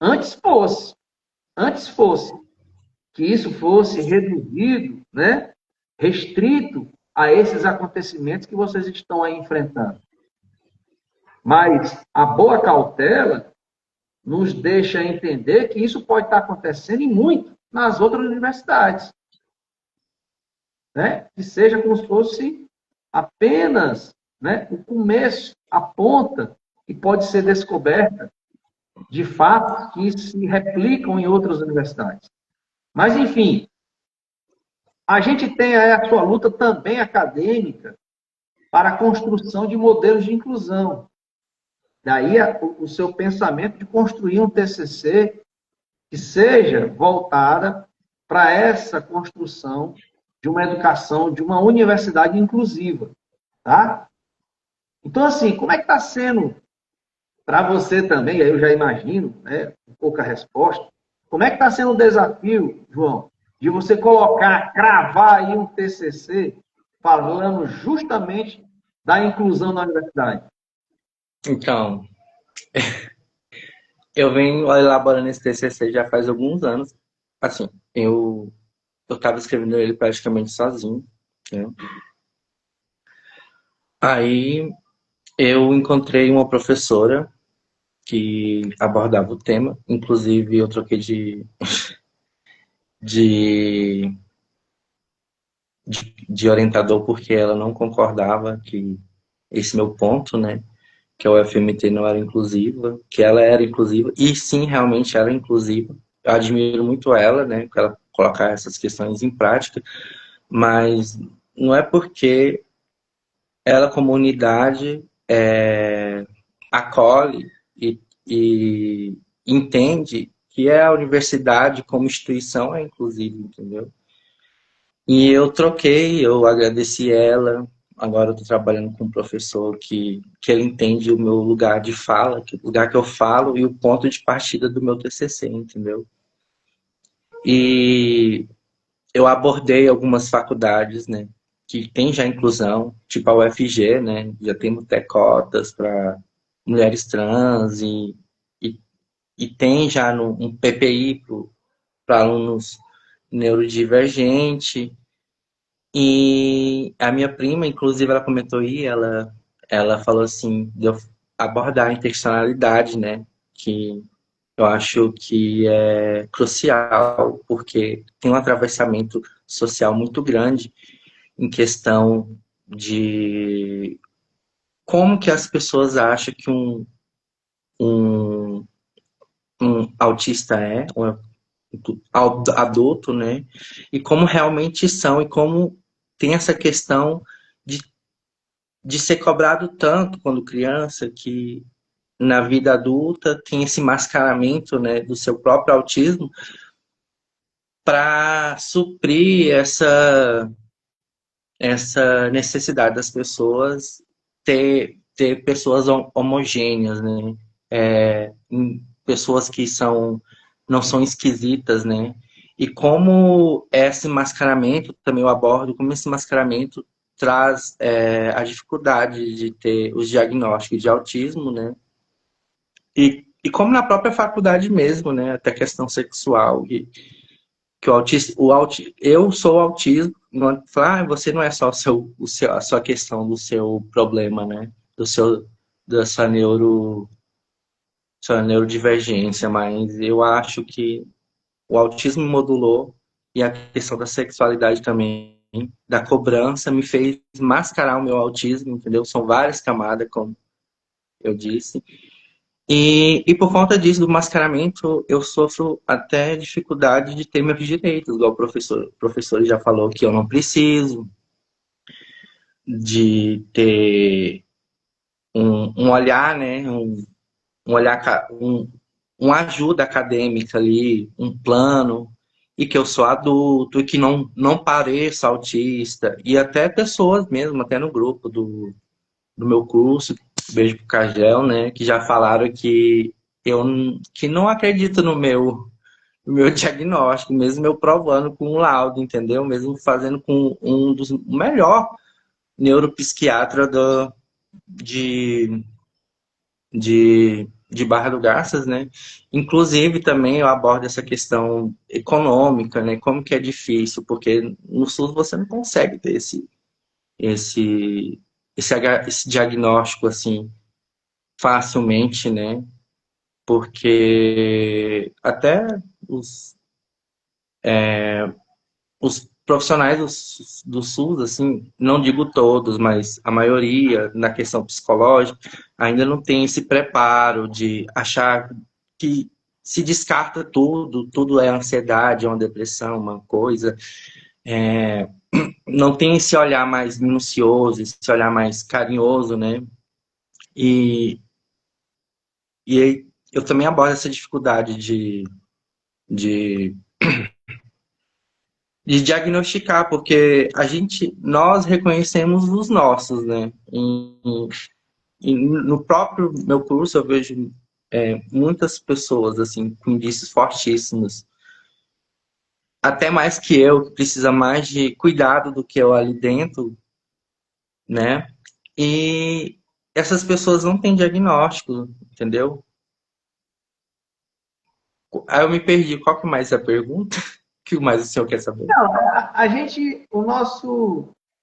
Antes fosse que isso fosse reduzido, né, restrito a esses acontecimentos que vocês estão aí enfrentando. Mas a boa cautela nos deixa entender que isso pode estar acontecendo e muito nas outras universidades. Né? Que seja como se fosse apenas, né, o começo, a ponta que pode ser descoberta de fatos que se replicam em outras universidades. Mas, enfim, a gente tem aí a sua luta também acadêmica para a construção de modelos de inclusão. Daí o seu pensamento de construir um TCC que seja voltada para essa construção de uma educação, de uma universidade inclusiva, tá? Então, assim, como é que está sendo para você também, aí eu já imagino, né, um pouco a resposta, como é que está sendo o desafio, João, de você colocar, cravar aí um TCC falando justamente da inclusão na universidade?
Então, eu venho elaborando esse TCC já faz alguns anos. Assim, eu estava escrevendo ele praticamente sozinho, né? Aí eu encontrei uma professora que abordava o tema, inclusive eu troquei de, de orientador porque ela não concordava que esse meu ponto, né, que a UFMT não era inclusiva, que ela era inclusiva, e sim, realmente era inclusiva. Eu admiro muito ela, né, por ela colocar essas questões em prática, mas não é porque ela, como unidade, acolhe e entende que a universidade, como instituição, é inclusiva, entendeu? E eu troquei, eu agradeci ela. Agora eu estou trabalhando com um professor que ele entende o meu lugar de fala, o lugar que eu falo e o ponto de partida do meu TCC, entendeu? E eu abordei algumas faculdades, né, que tem já inclusão, tipo a UFG, né, já temos até cotas para mulheres trans e, e tem já um PPI para alunos neurodivergentes. E a minha prima, inclusive, ela comentou aí, ela falou assim, de eu abordar a interseccionalidade, né? Que eu acho que é crucial, porque tem um atravessamento social muito grande em questão de como que as pessoas acham que um, um autista é, um adulto, né? E como realmente são, e como tem essa questão de, de ser cobrado tanto quando criança, que na vida adulta tem esse mascaramento, né, do seu próprio autismo para suprir essa necessidade das pessoas ter pessoas homogêneas, né? Pessoas que não são esquisitas, né? E como esse mascaramento, também eu abordo, como esse mascaramento traz a dificuldade de ter os diagnósticos de autismo, né? E E como na própria faculdade mesmo, né? Até questão sexual, que o autista, eu sou autismo, não, você não é só a sua questão do seu problema, né? Da sua neurodivergência, mas eu acho que o autismo modulou e a questão da sexualidade também, da cobrança, me fez mascarar o meu autismo, entendeu? São várias camadas, como eu disse. E por conta disso, do mascaramento, eu sofro até dificuldade de ter meus direitos, igual o professor já falou que eu não preciso de ter um olhar, né? Um olhar, uma ajuda acadêmica ali, um plano, e que eu sou adulto, e que não pareço autista, e até pessoas mesmo, até no grupo do meu curso, beijo pro Cargel, né, que já falaram que não acredito no meu diagnóstico, mesmo eu provando com um laudo, entendeu? Mesmo fazendo com um dos melhor neuropsiquiatra de, de Barra do Garças, né? Inclusive também eu abordo essa questão econômica, né? Como que é difícil, porque no SUS você não consegue ter esse, esse diagnóstico assim facilmente, né? Porque até os profissionais do SUS, assim, não digo todos, mas a maioria, na questão psicológica, ainda não tem esse preparo de achar que se descarta tudo, tudo é ansiedade, é uma depressão, uma coisa. Não tem esse olhar mais minucioso, esse olhar mais carinhoso, né? E, e aí eu também abordo essa dificuldade de de diagnosticar, porque nós reconhecemos os nossos, né? E no próprio meu curso eu vejo muitas pessoas assim com indícios fortíssimos, até mais que eu, que precisa mais de cuidado do que eu ali dentro, né? E essas pessoas não têm diagnóstico, entendeu? Aí eu me perdi. Qual que mais é a pergunta? O que mais o senhor quer saber?
Não, a gente,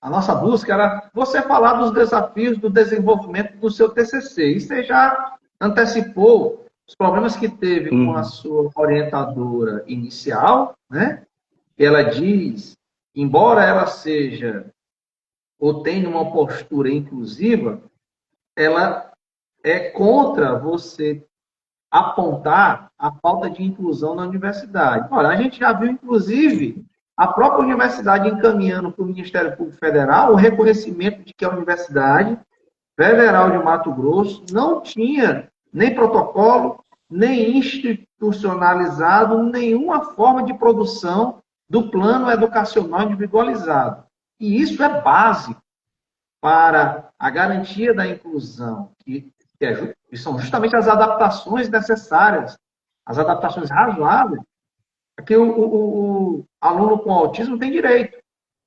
a nossa busca era você falar dos desafios do desenvolvimento do seu TCC. E você já antecipou os problemas que teve com a
Uhum.
sua orientadora inicial, né? Ela diz, embora ela seja ou tenha uma postura inclusiva, ela é contra você apontar a falta de inclusão na universidade. Olha, a gente já viu, inclusive, a própria universidade encaminhando para o Ministério Público Federal o reconhecimento de que a Universidade Federal de Mato Grosso não tinha nem protocolo, nem institucionalizado nenhuma forma de produção do plano educacional individualizado. E isso é básico para a garantia da inclusão, que são justamente as adaptações necessárias, as adaptações razoáveis, que o aluno com autismo tem direito.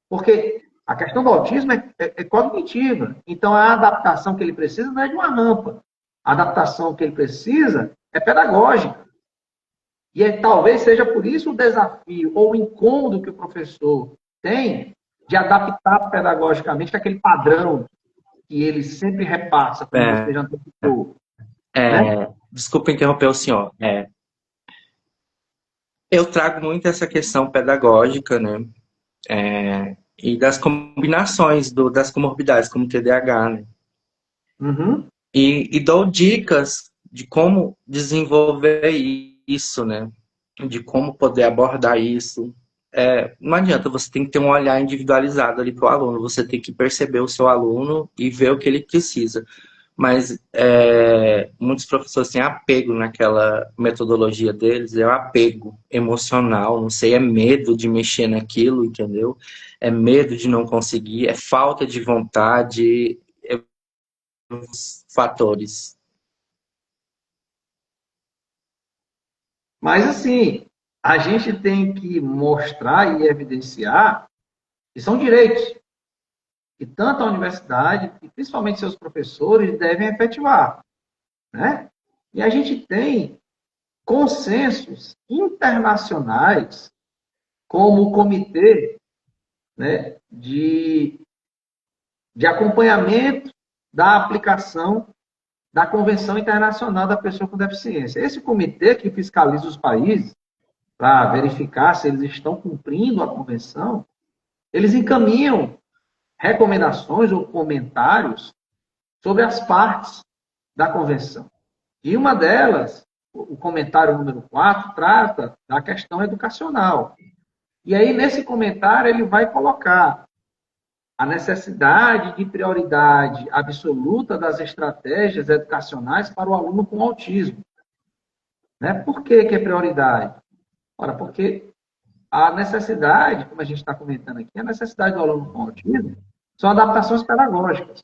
Porque a questão do autismo é cognitiva. Então, a adaptação que ele precisa não é de uma rampa. A adaptação que ele precisa é pedagógica. E talvez seja por isso o desafio ou o incômodo que o professor tem de adaptar pedagogicamente aquele padrão que ele sempre repassa, como você
É,
já antecipou. Né?
desculpa interromper o senhor. Eu trago muito essa questão pedagógica, né? E das combinações das comorbidades, como TDAH, né?
Uhum.
E dou dicas de como desenvolver isso, né? De como poder abordar isso. Não adianta, você tem que ter um olhar individualizado ali para o aluno, você tem que perceber o seu aluno e ver o que ele precisa. Mas muitos professores têm apego naquela metodologia deles, é o apego emocional, não sei, é medo de mexer naquilo, entendeu? É medo de não conseguir, é falta de vontade, fatores.
Mas, assim, a gente tem que mostrar e evidenciar que são direitos que tanto a universidade e principalmente seus professores devem efetivar. Né? E a gente tem consensos internacionais, como o Comitê, né, de acompanhamento da aplicação da Convenção Internacional da Pessoa com Deficiência. Esse comitê que fiscaliza os países para verificar se eles estão cumprindo a convenção, eles encaminham recomendações ou comentários sobre as partes da convenção. E uma delas, o comentário número 4, trata da questão educacional. E aí, nesse comentário, ele vai colocar a necessidade de prioridade absoluta das estratégias educacionais para o aluno com autismo. Né? Por que é prioridade? Ora, porque a necessidade, como a gente está comentando aqui, a necessidade do aluno com autismo são adaptações pedagógicas,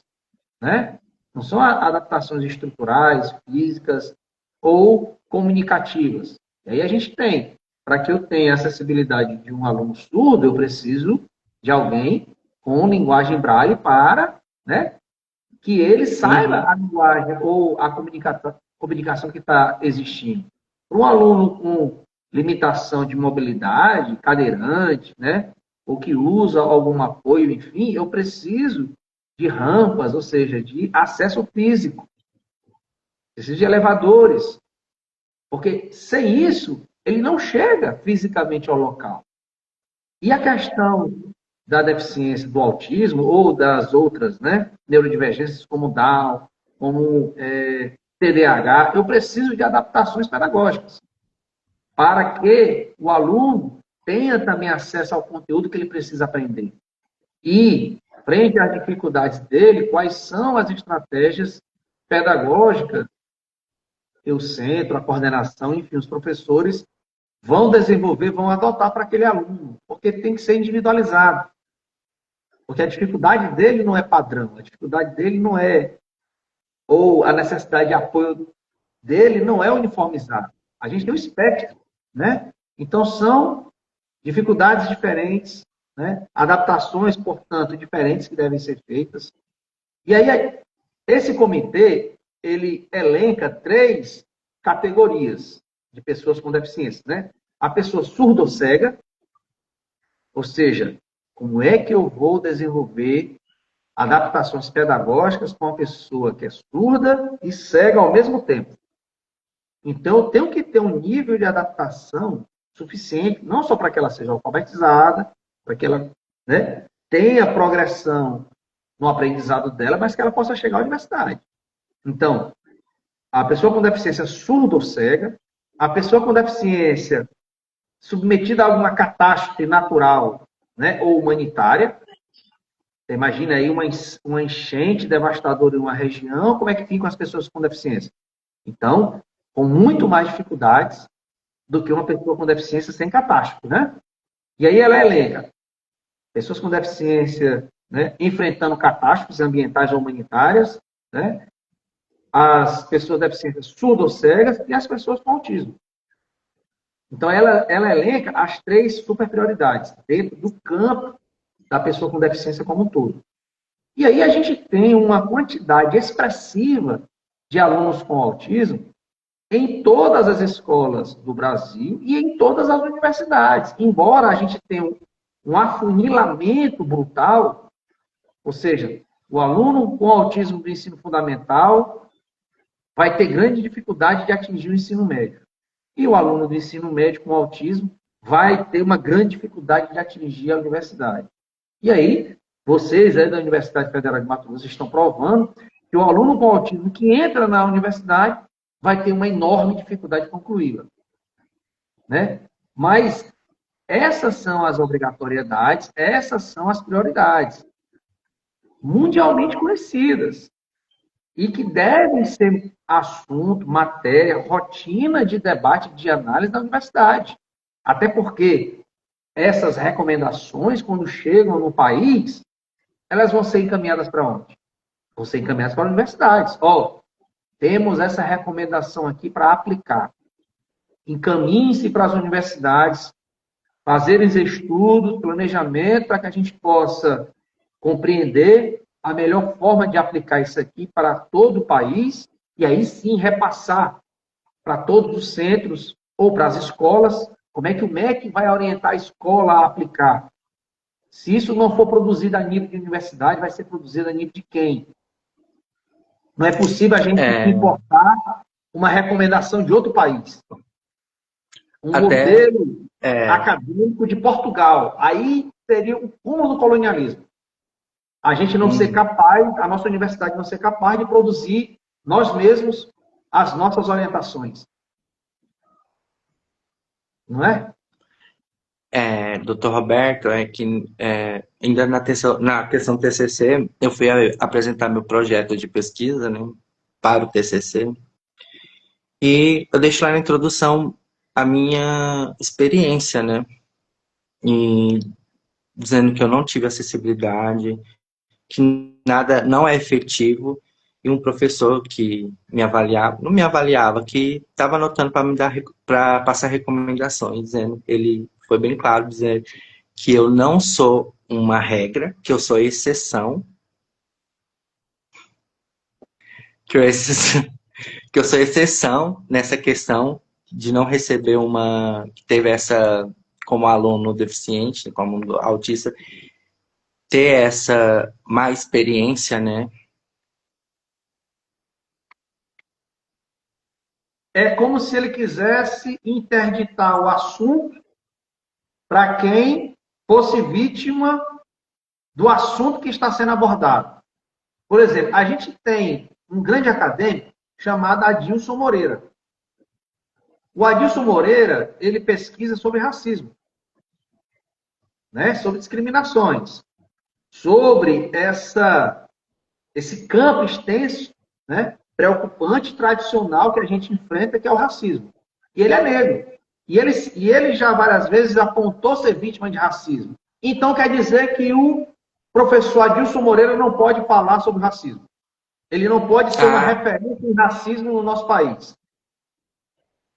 né? Não são adaptações estruturais, físicas ou comunicativas. E aí a gente tem, para que eu tenha acessibilidade de um aluno surdo, eu preciso de alguém com linguagem braille para, né, que ele saiba a linguagem ou a comunicação que está existindo. Para um aluno com limitação de mobilidade, cadeirante, né, ou que usa algum apoio, enfim, eu preciso de rampas, ou seja, de acesso físico. Preciso de elevadores. Porque sem isso, ele não chega fisicamente ao local. E a questão da deficiência do autismo ou das outras, né, neurodivergências como Down, como TDAH, eu preciso de adaptações pedagógicas para que o aluno tenha também acesso ao conteúdo que ele precisa aprender. E, frente às dificuldades dele, quais são as estratégias pedagógicas que o centro, a coordenação, enfim, os professores vão desenvolver, vão adotar para aquele aluno, porque tem que ser individualizado. Porque a dificuldade dele não é padrão, a dificuldade dele não é, ou a necessidade de apoio dele não é uniformizada. A gente tem um espectro, né? Então, são dificuldades diferentes, né? Adaptações, portanto, diferentes que devem ser feitas. E aí, esse comitê, ele elenca 3 categorias de pessoas com deficiência, né? A pessoa surdo-cega, ou seja, como é que eu vou desenvolver adaptações pedagógicas com uma pessoa que é surda e cega ao mesmo tempo? Então, eu tenho que ter um nível de adaptação suficiente, não só para que ela seja alfabetizada, para que ela, né, tenha progressão no aprendizado dela, mas que ela possa chegar à universidade. Então, a pessoa com deficiência surda ou cega, a pessoa com deficiência submetida a alguma catástrofe natural, né, ou humanitária. Você imagina aí uma enchente devastadora em uma região, como é que ficam as pessoas com deficiência? Então, com muito mais dificuldades do que uma pessoa com deficiência sem catástrofe, né? E aí ela elenca pessoas com deficiência, né, enfrentando catástrofes ambientais ou humanitárias, né? As pessoas com deficiência surdas ou cegas e as pessoas com autismo. Então, ela elenca as 3 super prioridades dentro do campo da pessoa com deficiência como um todo. E aí a gente tem uma quantidade expressiva de alunos com autismo em todas as escolas do Brasil e em todas as universidades. Embora a gente tenha um afunilamento brutal, ou seja, o aluno com autismo do ensino fundamental vai ter grande dificuldade de atingir o ensino médio. E o aluno do ensino médio com autismo vai ter uma grande dificuldade de atingir a universidade. E aí, vocês aí da Universidade Federal de Mato Grosso estão provando que o aluno com autismo que entra na universidade vai ter uma enorme dificuldade de concluí-la. Né? Mas essas são as obrigatoriedades, essas são as prioridades mundialmente conhecidas e que devem ser assunto, matéria, rotina de debate, de análise da universidade. Até porque essas recomendações, quando chegam no país, elas vão ser encaminhadas para onde? Vão ser encaminhadas para universidades. Temos essa recomendação aqui para aplicar. Encaminhe-se para as universidades, fazerem estudos, planejamento, para que a gente possa compreender a melhor forma de aplicar isso aqui para todo o país e aí sim repassar para todos os centros ou para as escolas. Como é que o MEC vai orientar a escola a aplicar? Se isso não for produzido a nível de universidade, vai ser produzido a nível de quem? Não é possível a gente importar uma recomendação de outro país. Um modelo acadêmico de Portugal. Aí seria o cúmulo do colonialismo. A gente não ser capaz, a nossa universidade não ser capaz de produzir nós mesmos as nossas orientações. Não é?
Doutor Roberto, ainda na questão do TCC, eu fui apresentar meu projeto de pesquisa, né, para o TCC, e eu deixo lá na introdução a minha experiência, né, e dizendo que eu não tive acessibilidade, que nada não é efetivo, e um professor que me avaliava, não me avaliava, que estava anotando para passar recomendações, dizendo, ele foi bem claro, dizendo que eu não sou uma regra, que eu sou exceção, que eu sou exceção nessa questão de não receber que teve essa, como aluno deficiente, como aluno autista, ter essa má experiência, né?
É como se ele quisesse interditar o assunto para quem fosse vítima do assunto que está sendo abordado. Por exemplo, a gente tem um grande acadêmico chamado Adilson Moreira. O Adilson Moreira, ele pesquisa sobre racismo, né? Sobre discriminações, sobre esse campo extenso, né? Preocupante, tradicional que a gente enfrenta, que é o racismo. E ele é negro. E ele já várias vezes apontou ser vítima de racismo. Então quer dizer que o professor Adilson Moreira não pode falar sobre racismo. Ele não pode ser uma referência em racismo no nosso país.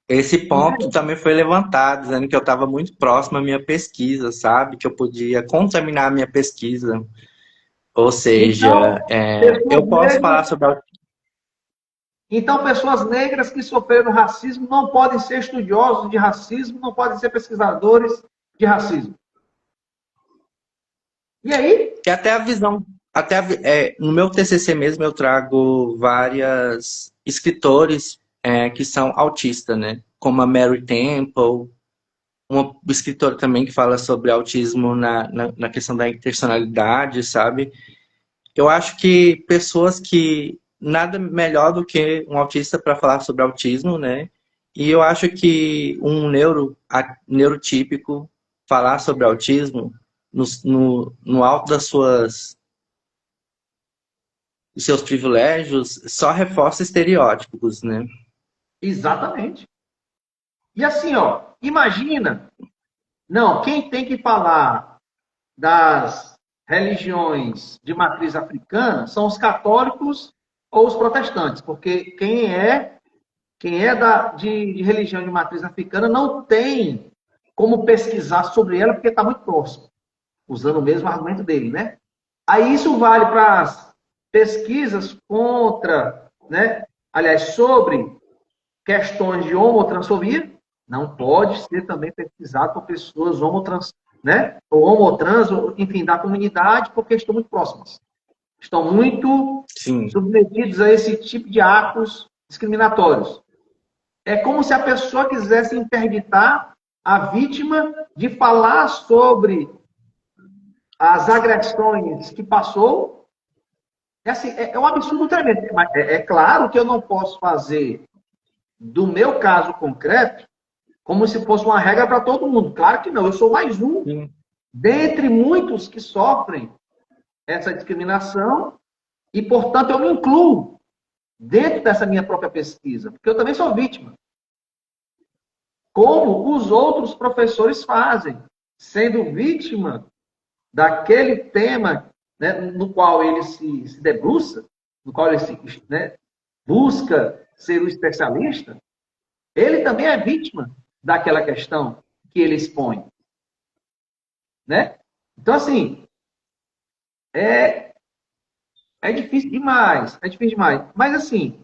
Esse ponto também foi levantado, dizendo que eu estava muito próximo à minha pesquisa, sabe? Que eu podia contaminar a minha pesquisa. Ou seja, eu posso falar sobre...
Então, pessoas negras que sofreram racismo não podem ser estudiosos de racismo, não podem ser pesquisadores de racismo. E aí?
E até a visão... no meu TCC mesmo eu trago várias escritores que são autistas, né? Como a Mary Temple, uma escritora também que fala sobre autismo na questão da interseccionalidade, sabe? Eu acho que pessoas que... Nada melhor do que um autista para falar sobre autismo, né? E eu acho que um neurotípico falar sobre autismo no alto dos seus privilégios só reforça estereótipos, né?
Exatamente. E assim, ó, imagina, não, quem tem que falar das religiões de matriz africana são os católicos ou os protestantes, porque quem é de religião de matriz africana não tem como pesquisar sobre ela, porque está muito próximo, usando o mesmo argumento dele, né? Aí isso vale para as pesquisas contra, né? Aliás, sobre questões de homotransfobia, não pode ser também pesquisado por pessoas homotrans, né? Ou homotrans, ou, enfim, da comunidade, porque estão muito próximas. Estão muito submetidos a esse tipo de atos discriminatórios. É como se a pessoa quisesse interditar a vítima de falar sobre as agressões que passou. É um absurdo tremendo. Mas é claro que eu não posso fazer do meu caso concreto como se fosse uma regra para todo mundo. Claro que não. Eu sou mais um dentre muitos que sofrem essa discriminação e, portanto, eu me incluo dentro dessa minha própria pesquisa, porque eu também sou vítima. Como os outros professores fazem, sendo vítima daquele tema, né, no qual ele se debruça, no qual ele busca ser o especialista, ele também é vítima daquela questão que ele expõe. Né? Então, assim, é difícil demais, é difícil demais. Mas, assim,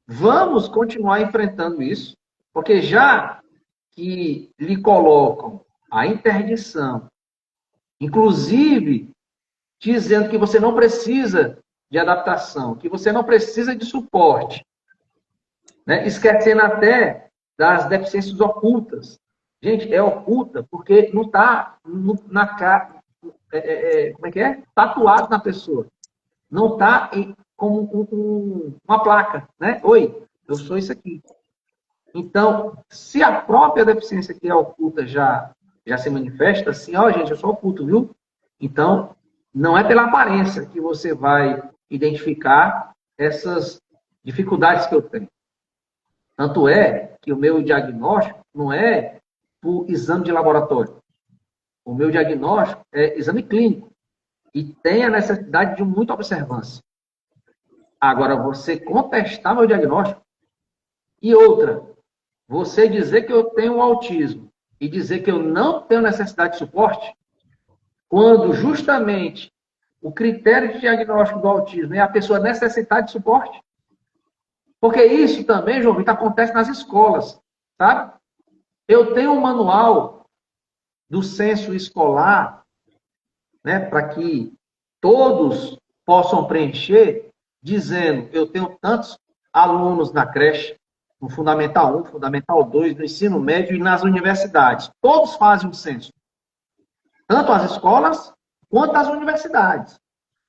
vamos continuar enfrentando isso. Porque já que lhe colocam a interdição, inclusive dizendo que você não precisa de adaptação, que você não precisa de suporte, né? Esquecendo até das deficiências ocultas. Gente, é oculta porque não está na cara, como é que é? Tatuado na pessoa. Não está como uma placa, né? Oi, eu sou isso aqui. Então, se a própria deficiência que é oculta já se manifesta, assim, ó, gente, eu sou oculto, viu? Então, não é pela aparência que você vai identificar essas dificuldades que eu tenho. Tanto é que o meu diagnóstico não é por exame de laboratório. O meu diagnóstico é exame clínico. E tem a necessidade de muita observância. Agora, você contestar meu diagnóstico. E outra, você dizer que eu tenho autismo e dizer que eu não tenho necessidade de suporte, quando justamente o critério de diagnóstico do autismo é a pessoa necessitar de suporte. Porque isso também, João Vitor, acontece nas escolas, sabe? Eu tenho um manual do censo escolar, né, para que todos possam preencher, dizendo, eu tenho tantos alunos na creche, no Fundamental 1, Fundamental 2, no ensino médio e nas universidades. Todos fazem um censo. Tanto as escolas quanto as universidades.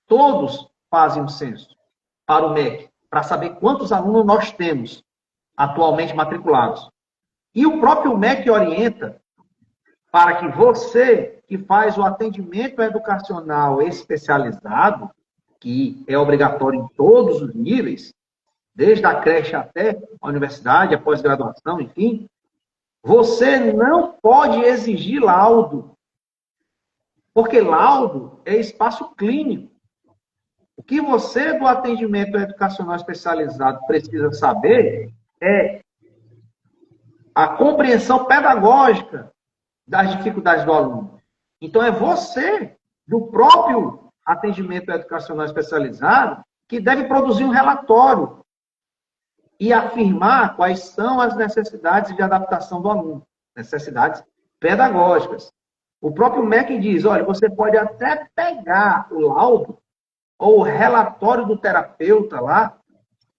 Todos fazem um censo para o MEC, para saber quantos alunos nós temos atualmente matriculados. E o próprio MEC orienta para que você, que faz o atendimento educacional especializado, que é obrigatório em todos os níveis, desde a creche até a universidade, a pós-graduação, enfim, você não pode exigir laudo. Porque laudo é espaço clínico. O que você, do atendimento educacional especializado, precisa saber é a compreensão pedagógica das dificuldades do aluno. Então, é você, do próprio atendimento educacional especializado, que deve produzir um relatório e afirmar quais são as necessidades de adaptação do aluno, necessidades pedagógicas. O próprio MEC diz, olha, você pode até pegar o laudo ou o relatório do terapeuta lá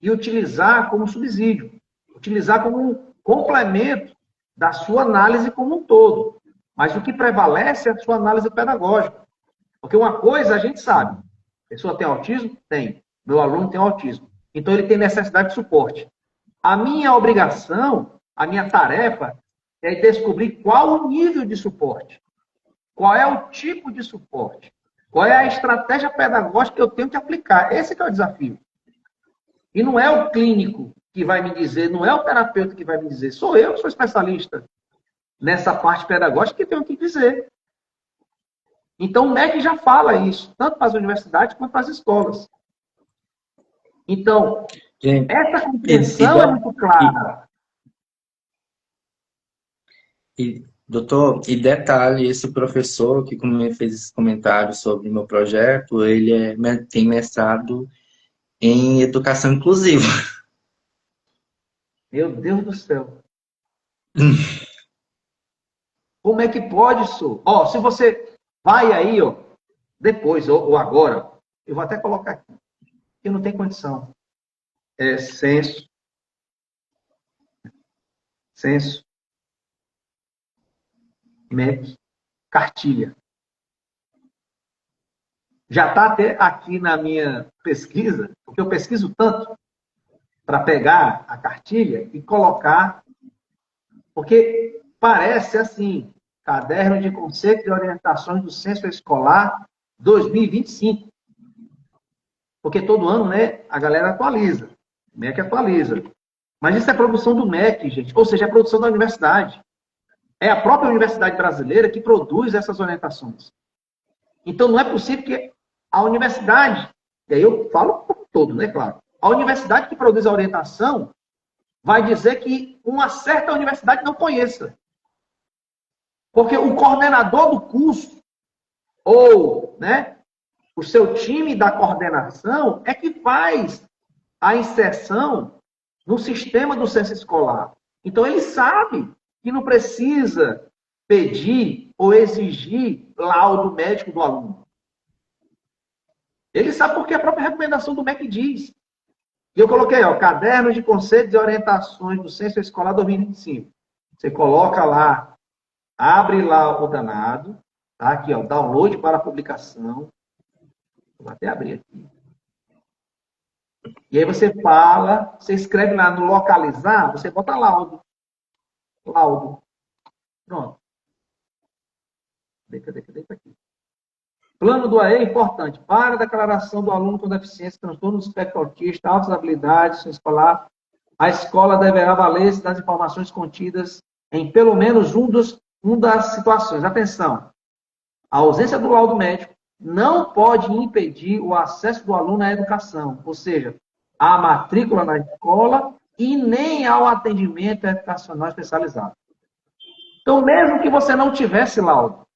e utilizar como subsídio, utilizar como um complemento da sua análise como um todo. Mas o que prevalece é a sua análise pedagógica. Porque uma coisa a gente sabe, a pessoa tem autismo? Tem. Meu aluno tem autismo. Então ele tem necessidade de suporte. A minha obrigação, a minha tarefa é descobrir qual o nível de suporte. Qual é o tipo de suporte? Qual é a estratégia pedagógica que eu tenho que aplicar? Esse que é o desafio. E não é o clínico que vai me dizer, não é o terapeuta que vai me dizer, sou eu que sou especialista nessa parte pedagógica que tenho que dizer. Então o MEC já fala isso, tanto para as universidades quanto para as escolas. Então,
Gente,
essa compreensão é muito clara.
Doutor, e detalhe, esse professor que fez esse comentário sobre meu projeto, ele tem mestrado em educação inclusiva.
Meu Deus do céu. Como é que pode, Sô? Ó, se você vai aí, ó, depois ou agora, eu vou até colocar aqui, que não tem condição. É censo, MEC, cartilha. Já está até aqui na minha pesquisa, porque eu pesquiso tanto para pegar a cartilha e colocar, porque parece assim, Caderno de Conceitos e Orientações do Censo Escolar 2025. Porque todo ano, né, a galera atualiza, o MEC atualiza. Mas isso é produção do MEC, gente, ou seja, é produção da universidade. É a própria universidade brasileira que produz essas orientações. Então, não é possível que a universidade, e aí eu falo por todo, né, claro, a universidade que produz a orientação vai dizer que uma certa universidade não conheça. Porque o coordenador do curso, ou, né, o seu time da coordenação, é que faz a inserção no sistema do censo escolar. Então, ele sabe que não precisa pedir ou exigir laudo médico do aluno. Ele sabe porque a própria recomendação do MEC diz. E eu coloquei, Caderno de Conceitos e Orientações do Censo Escolar 2025. Você coloca lá, abre lá o danado, tá? Aqui, download para publicação. Vou até abrir aqui. E aí você fala, você escreve lá no localizar, você bota laudo. Laudo. Pronto. Deita aqui. Plano do AE é importante. Para a declaração do aluno com deficiência, transtorno do espectro autista, altas habilidades escolar, a escola deverá valer-se das informações contidas em pelo menos um das situações. Atenção! A ausência do laudo médico não pode impedir o acesso do aluno à educação, ou seja, à matrícula na escola e nem ao atendimento educacional especializado. Então, mesmo que você não tivesse laudo,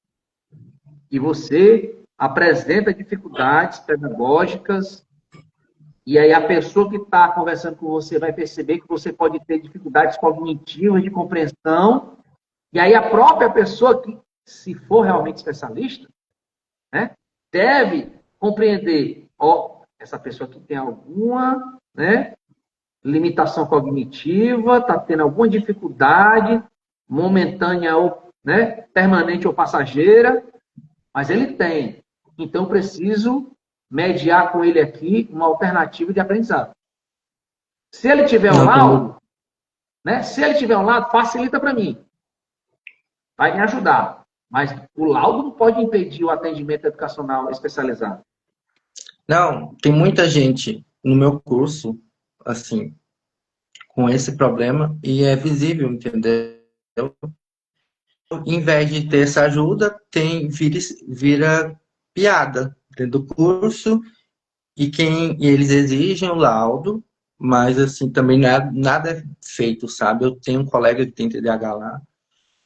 e você apresenta dificuldades pedagógicas, e aí a pessoa que está conversando com você vai perceber que você pode ter dificuldades cognitivas de compreensão, e aí a própria pessoa que, se for realmente especialista, né, deve compreender, essa pessoa aqui tem alguma, né, limitação cognitiva, está tendo alguma dificuldade momentânea ou, né, permanente ou passageira, mas ele tem. Então, eu preciso mediar com ele aqui uma alternativa de aprendizado. Se ele tiver um laudo, né? Se ele tiver um laudo, facilita para mim. Vai me ajudar. Mas o laudo não pode impedir o atendimento educacional especializado.
Não, tem muita gente no meu curso, assim, com esse problema, e é visível, entendeu? Em vez de ter essa ajuda, vira piada dentro do curso, e eles exigem o laudo, mas assim, também nada é feito, sabe? Eu tenho um colega que tem TDAH lá,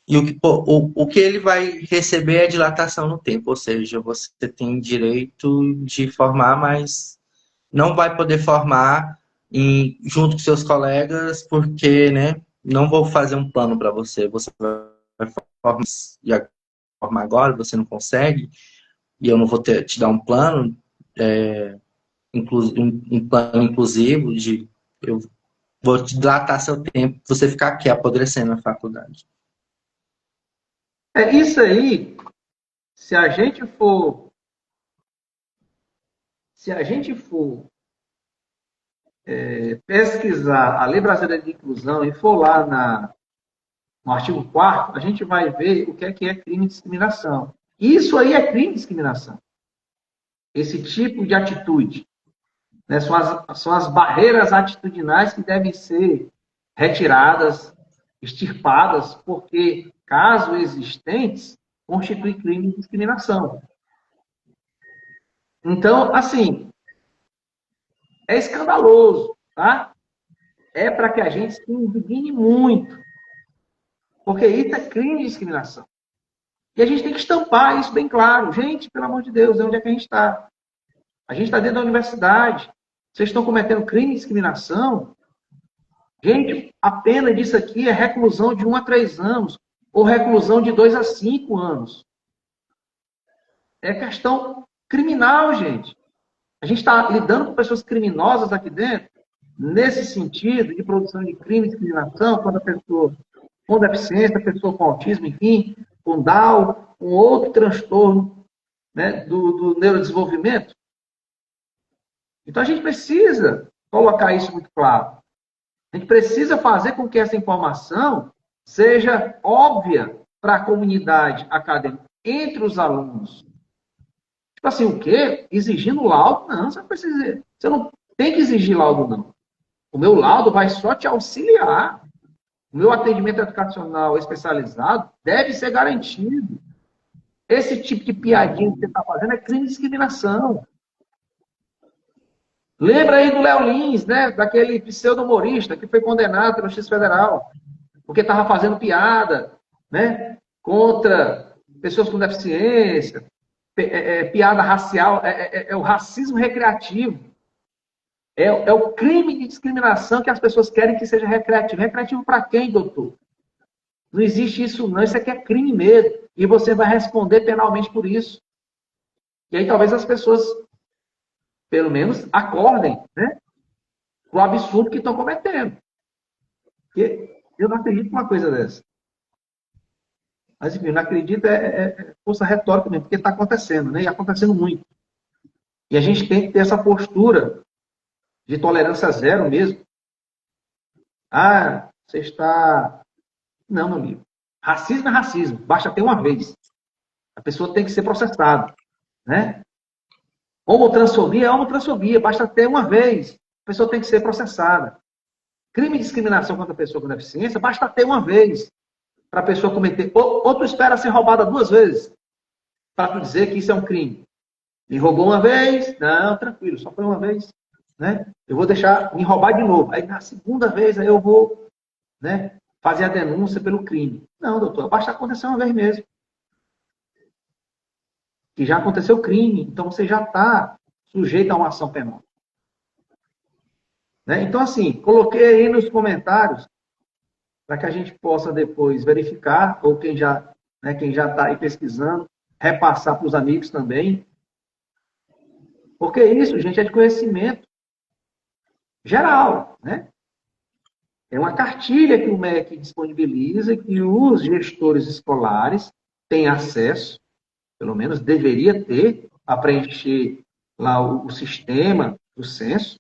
e o que ele vai receber é dilatação no tempo, ou seja, você tem direito de formar, mas não vai poder formar junto com seus colegas, porque, né, não vou fazer um plano para você, você vai formar agora, você não consegue, e eu não vou te dar um plano, um plano inclusivo de eu vou te dilatar seu tempo, você ficar aqui apodrecendo na faculdade.
Isso aí, se a gente for pesquisar a Lei Brasileira de Inclusão e for lá no artigo 4º, a gente vai ver o que é crime de discriminação. Isso aí é crime de discriminação. Esse tipo de atitude. Né? São as barreiras atitudinais que devem ser retiradas, extirpadas, porque, caso existentes, constitui crime de discriminação. Então, assim, é escandaloso, tá? É para que a gente se indigne muito, porque isso é crime de discriminação. E a gente tem que estampar isso bem claro. Gente, pelo amor de Deus, onde é que a gente está? A gente está dentro da universidade. Vocês estão cometendo crime de discriminação? Gente, a pena disso aqui é reclusão de 1 a 3 anos, ou reclusão de 2 a 5 anos. É questão criminal, gente. A gente está lidando com pessoas criminosas aqui dentro, nesse sentido de produção de crime de discriminação, quando a pessoa com deficiência, a pessoa com autismo, enfim, com Down, um outro transtorno, né, do neurodesenvolvimento. Então, a gente precisa colocar isso muito claro. A gente precisa fazer com que essa informação seja óbvia para a comunidade acadêmica, entre os alunos. Tipo assim, o quê? Exigindo laudo? Não, você não tem que exigir laudo, não. O meu laudo vai só te auxiliar. O meu atendimento educacional especializado deve ser garantido. Esse tipo de piadinha que você está fazendo é crime de discriminação. Lembra aí do Léo Lins, né? Daquele pseudo-humorista que foi condenado pela Justiça Federal, porque estava fazendo piada, né? Contra pessoas com deficiência, piada racial, é o racismo recreativo. É o crime de discriminação que as pessoas querem que seja recreativo. Recreativo para quem, doutor? Não existe isso, não. Isso aqui é crime mesmo. E você vai responder penalmente por isso. E aí talvez as pessoas, pelo menos, acordem, né? O absurdo que estão cometendo. Porque eu não acredito numa coisa dessa. Mas, enfim, não acredito é força retórica mesmo, porque está acontecendo, né? E acontecendo muito. E a gente tem que ter essa postura de tolerância zero mesmo. Ah, você está... Não, meu amigo. Racismo é racismo. Basta ter uma vez. A pessoa tem que ser processada, né? Homotransfobia é homotransfobia. Basta ter uma vez. A pessoa tem que ser processada. Crime de discriminação contra a pessoa com deficiência, basta ter uma vez para a pessoa cometer. Ou tu espera ser roubada 2 vezes para tu dizer que isso é um crime. Me roubou uma vez? Não, tranquilo, só foi uma vez. Né? Eu vou deixar me roubar de novo. Aí na segunda vez aí eu vou, né, fazer a denúncia pelo crime. Não, doutor, basta acontecer uma vez mesmo. Que já aconteceu crime, então você já está sujeito a uma ação penal. Né? Então, assim, coloquei aí nos comentários para que a gente possa depois verificar, ou quem já está aí pesquisando, repassar para os amigos também. Porque isso, gente, é de conhecimento geral, né? É uma cartilha que o MEC disponibiliza, que os gestores escolares têm acesso, pelo menos deveria ter, a preencher lá o sistema do censo,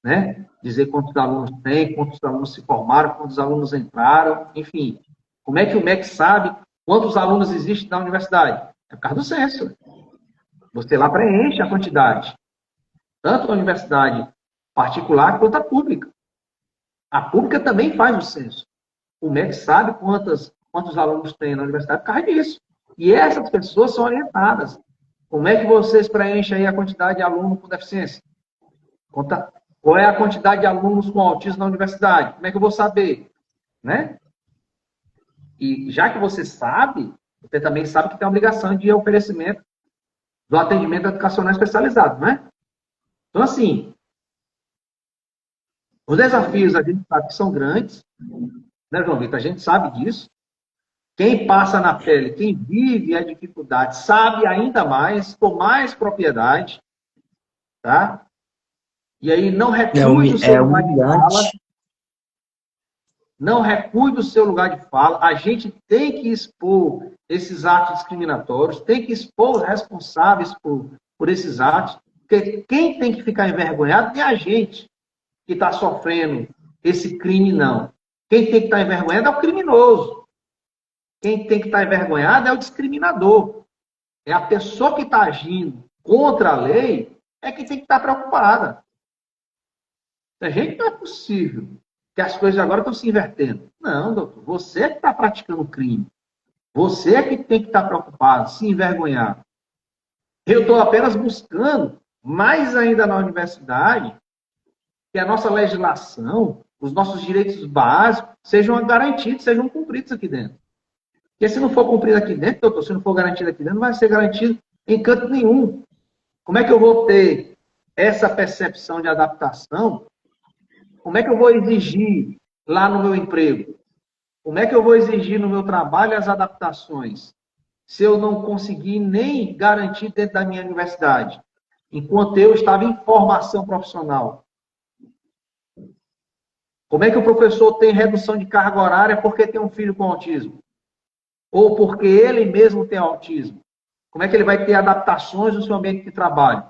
né? Dizer quantos alunos tem, quantos alunos se formaram, quantos alunos entraram, enfim. Como é que o MEC sabe quantos alunos existem na universidade? É por causa do censo. Você lá preenche a quantidade. Tanto na universidade particular quanto a pública. A pública também faz o censo. O MEC sabe quantos alunos tem na universidade por causa disso. E essas pessoas são orientadas. Como é que vocês preenchem aí a quantidade de alunos com deficiência? Qual é a quantidade de alunos com autismo na universidade? Como é que eu vou saber? Né? E já que você sabe, você também sabe que tem a obrigação de oferecimento do atendimento educacional especializado, né? Então, assim, os desafios a gente sabe que são grandes, né, João Vitor? A gente sabe disso. Quem passa na pele, quem vive a dificuldade, sabe ainda mais, com mais propriedade, tá? E aí não recui do seu
É
lugar de fala,
humilhante.
não recui do seu lugar de fala. A gente tem que expor esses atos discriminatórios, tem que expor os responsáveis por esses atos, porque quem tem que ficar envergonhado é a gente que está sofrendo esse crime, não. Quem tem que estar envergonhado é o criminoso. Quem tem que estar envergonhado é o discriminador. É a pessoa que está agindo contra a lei é que tem que estar preocupada. A gente não é possível que as coisas agora estão se invertendo. Não, doutor. Você é que está praticando crime. Você é que tem que estar preocupado, se envergonhar. Eu estou apenas buscando, mais ainda na universidade, que a nossa legislação, os nossos direitos básicos, sejam garantidos, sejam cumpridos aqui dentro. Porque se não for cumprido aqui dentro, doutor, se não for garantido aqui dentro, não vai ser garantido em canto nenhum. Como é que eu vou ter essa percepção de adaptação? Como é que eu vou exigir lá no meu emprego? Como é que eu vou exigir no meu trabalho as adaptações? Se eu não conseguir nem garantir dentro da minha universidade, enquanto eu estava em formação profissional. Como é que o professor tem redução de carga horária porque tem um filho com autismo? Ou porque ele mesmo tem autismo? Como é que ele vai ter adaptações no seu ambiente de trabalho?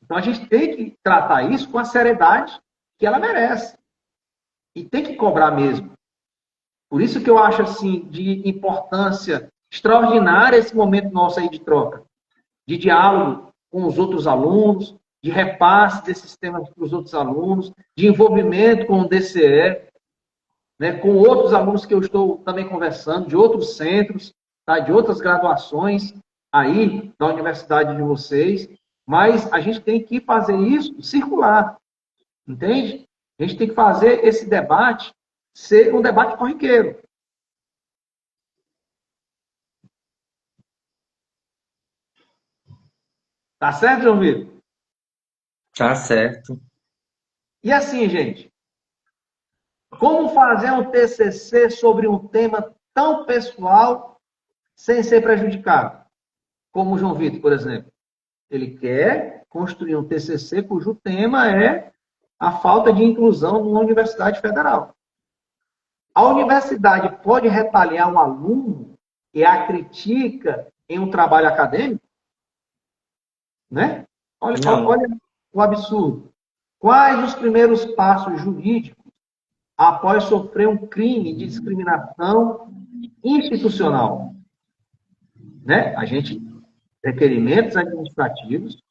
Então, a gente tem que tratar isso com a seriedade que ela merece. E tem que cobrar mesmo. Por isso que eu acho, assim, de importância extraordinária esse momento nosso aí de troca. De diálogo com os outros alunos, de repasse desses temas para os outros alunos, de envolvimento com o DCE, né, com outros alunos que eu estou também conversando, de outros centros, tá, de outras graduações aí da universidade de vocês, mas a gente tem que fazer isso circular, entende? A gente tem que fazer esse debate ser um debate corriqueiro. Tá certo, João Vitor?
Tá certo.
E assim, gente, como fazer um TCC sobre um tema tão pessoal sem ser prejudicado? Como o João Vitor, por exemplo. Ele quer construir um TCC cujo tema é a falta de inclusão numa universidade federal. A universidade pode retaliar um aluno que a critica em um trabalho acadêmico? Né? Olha,
Não,
olha o absurdo. Quais os primeiros passos jurídicos após sofrer um crime de discriminação institucional? Né? A gente requerimentos administrativos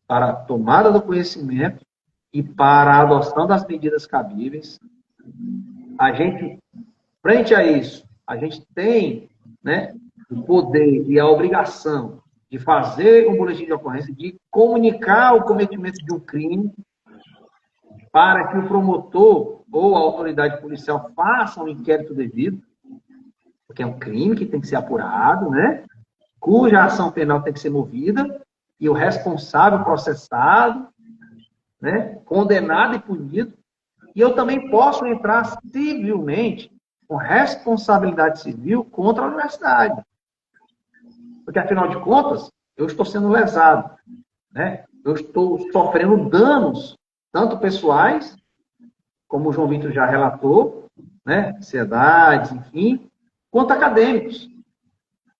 para a tomada do conhecimento e para a adoção das medidas cabíveis. A gente, frente a isso, a gente tem, né, o poder e a obrigação de fazer um boletim de ocorrência, de comunicar o cometimento de um crime para que o promotor ou a autoridade policial faça um inquérito devido, porque é um crime que tem que ser apurado, né? Cuja ação penal tem que ser movida e o responsável processado, né? Condenado e punido. E eu também posso entrar civilmente, com responsabilidade civil, contra a universidade. Porque, afinal de contas, eu estou sendo lesado, né? Eu estou sofrendo danos, tanto pessoais, como o João Vitor já relatou, né? Ansiedades, enfim, quanto acadêmicos.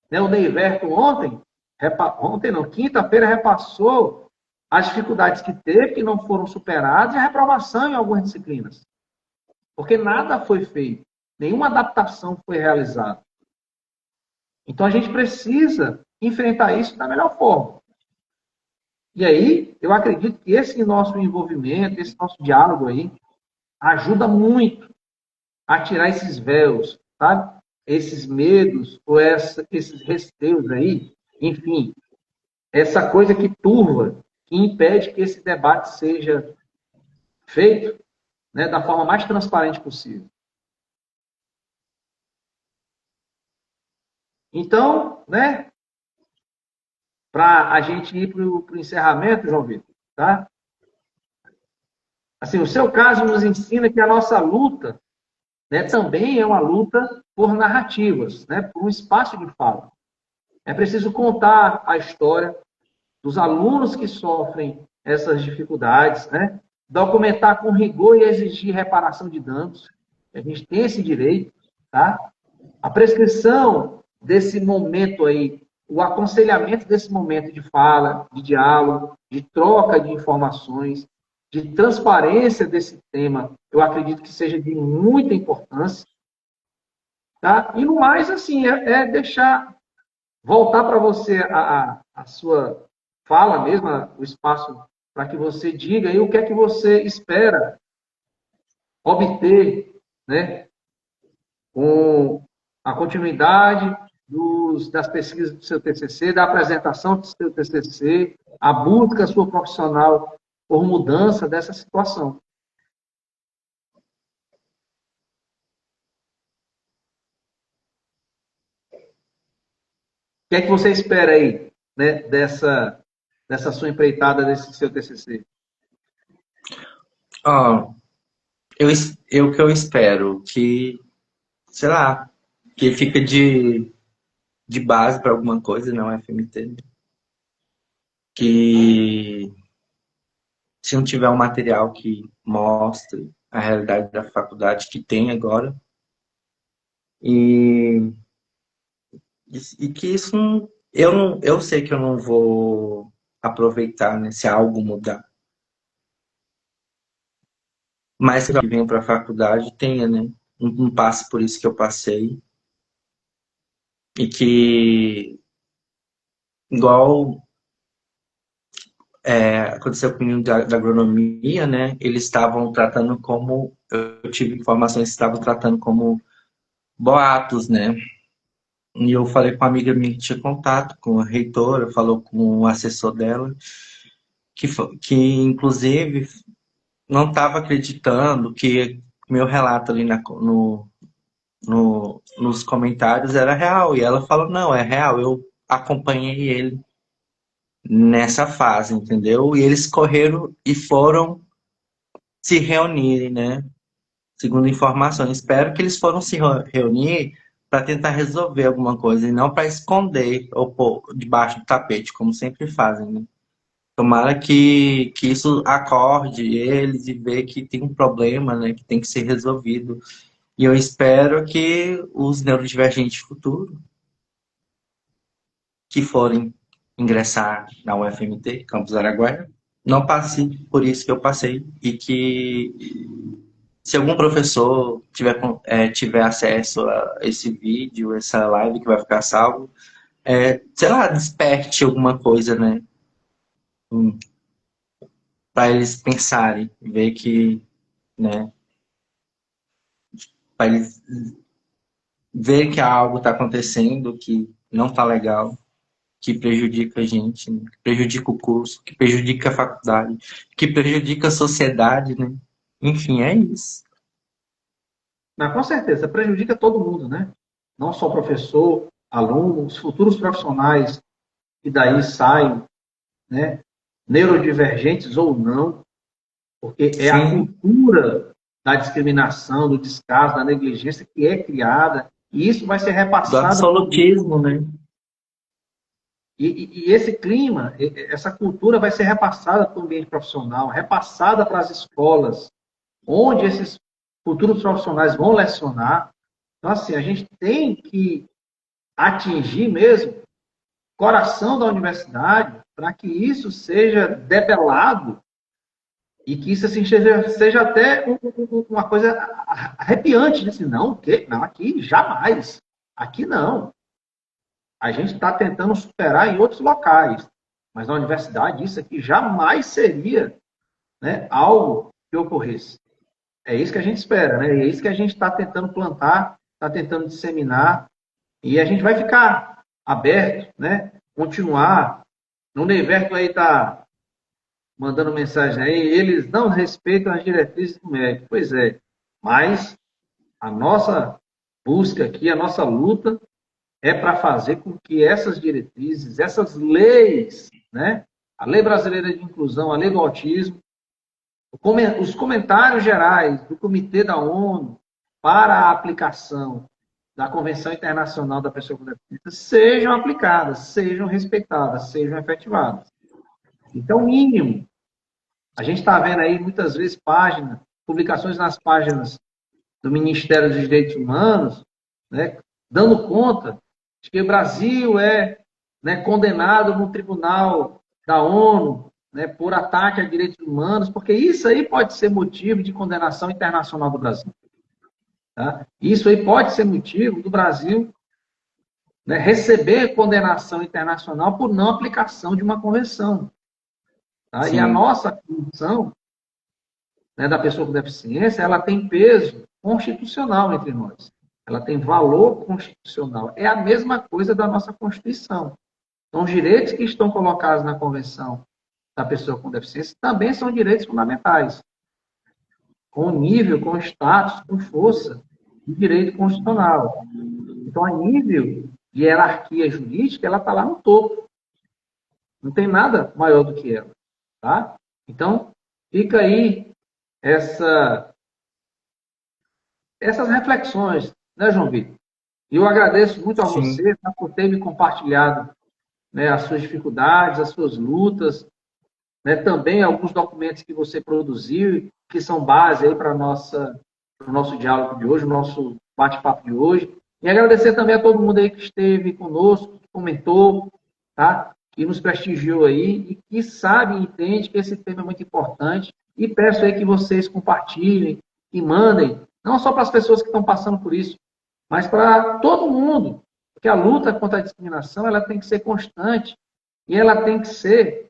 Né? O Neiverto ontem não, quinta-feira, repassou as dificuldades que teve, que não foram superadas, e a reprovação em algumas disciplinas. Porque nada foi feito, nenhuma adaptação foi realizada. Então a gente precisa enfrentar isso da melhor forma. E aí, eu acredito que esse nosso envolvimento, esse nosso diálogo aí, ajuda muito a tirar esses véus, sabe? Esses medos, ou esses receios aí, enfim, essa coisa que turva, que impede que esse debate seja feito, né, da forma mais transparente possível. Então, né, para a gente ir para o encerramento, João Vitor, tá? Assim, o seu caso nos ensina que a nossa luta, né, também é uma luta por narrativas, né, por um espaço de fala. É preciso contar a história dos alunos que sofrem essas dificuldades, né? Documentar com rigor e exigir reparação de danos. A gente tem esse direito, tá? A prescrição desse momento aí, o aconselhamento desse momento de fala, de diálogo, de troca de informações, de transparência desse tema, eu acredito que seja de muita importância. Tá? E no mais, assim, é deixar, voltar para você a sua fala mesmo, o espaço para que você diga aí o que é que você espera obter, né, com a continuidade das pesquisas do seu TCC, da apresentação do seu TCC, a busca sua profissional por mudança dessa situação. O que é que você espera aí, né, dessa sua empreitada, desse seu TCC?
ó, o que eu espero que, sei lá, que fica de base para alguma coisa, não é FMT. Que se não tiver um material que mostre a realidade da faculdade que tem agora, e, e que isso eu sei que eu não vou aproveitar, né, se algo mudar. Mas que venha para a faculdade tenha, né, um passe por isso que eu passei. E que, igual aconteceu com o menino da agronomia, né? Eles estavam tratando como, eu tive informações que estavam tratando como boatos, né? E eu falei com uma amiga minha que tinha contato com a reitora, falou com o assessor dela, que inclusive não estava acreditando que meu relato ali nos comentários era real. E ela falou, não, é real, eu acompanhei ele. nessa fase, entendeu? E eles correram e foram se reunirem, né? Segundo informações. Espero que eles foram se reunir para tentar resolver alguma coisa e não para esconder ou pôr debaixo do tapete, como sempre fazem, né? Tomara que isso acorde eles e ver que tem um problema, né, que tem que ser resolvido. E eu espero que os neurodivergentes futuros que forem ingressar na UFMT, Campus Araguaia, não passem por isso que eu passei e que se algum professor tiver acesso a esse vídeo, essa live que vai ficar salvo, sei lá, desperte alguma coisa, né? Para eles pensarem, ver que, né? Para eles verem que algo está acontecendo que não está legal, que prejudica a gente, né? Que prejudica o curso, que prejudica a faculdade, que prejudica a sociedade, né? Enfim, é isso.
Mas, com certeza, prejudica todo mundo, né? Não só o professor, aluno, os futuros profissionais que daí saem, né? Neurodivergentes ou não, porque é a
Sim,
cultura da discriminação, do descaso, da negligência que é criada, e isso vai ser
do
repassado para o
absolutismo, né?
e esse clima, essa cultura vai ser repassada para o ambiente profissional, repassada para as escolas, onde esses futuros profissionais vão lecionar. Então, assim, a gente tem que atingir mesmo o coração da universidade para que isso seja debelado e que isso assim, seja até uma coisa arrepiante. Assim, não, que? Não, aqui jamais. Aqui não. A gente está tentando superar em outros locais, mas na universidade isso aqui jamais seria, né, algo que ocorresse. É isso que a gente espera, né? É isso que a gente está tentando plantar, está tentando disseminar, e a gente vai ficar aberto, né? Continuar. O Neiverto aí está mandando mensagem aí, eles não respeitam as diretrizes do MEC. Pois é, mas a nossa busca aqui, a nossa luta é para fazer com que essas diretrizes, essas leis, né? A Lei Brasileira de Inclusão, a Lei do Autismo, os comentários gerais do Comitê da ONU para a aplicação da Convenção Internacional da Pessoa com Deficiência sejam aplicadas, sejam respeitadas, sejam efetivadas. Então, mínimo, a gente está vendo aí muitas vezes publicações nas páginas do Ministério dos Direitos Humanos, né, dando conta de que o Brasil é, né, condenado no tribunal da ONU, né, por ataque a direitos humanos, porque isso aí pode ser motivo de condenação internacional do Brasil. Tá? Isso aí pode ser motivo do Brasil, né, receber condenação internacional por não aplicação de uma convenção. Tá? E a
Sim.
nossa convenção, né, da pessoa com deficiência, ela tem peso constitucional entre nós. Ela tem valor constitucional. É a mesma coisa da nossa Constituição. Então, os direitos que estão colocados na Convenção da Pessoa com Deficiência também são direitos fundamentais, com nível, com status, com força de direito constitucional. Então, a nível de hierarquia jurídica, ela está lá no topo. Não tem nada maior do que ela. Tá? Então, fica aí essas reflexões, né, João Vitor? E eu agradeço muito a
Sim.
você, tá, por ter me compartilhado, né, as suas dificuldades, as suas lutas, né, também alguns documentos que você produziu, que são base aí para o nosso diálogo de hoje, o nosso bate-papo de hoje. E agradecer também a todo mundo aí que esteve conosco, que comentou, tá? Que nos prestigiou aí e que sabe e entende que esse tema é muito importante. E peço aí que vocês compartilhem e mandem, não só para as pessoas que estão passando por isso, mas para todo mundo. Porque a luta contra a discriminação ela tem que ser constante e ela tem que ser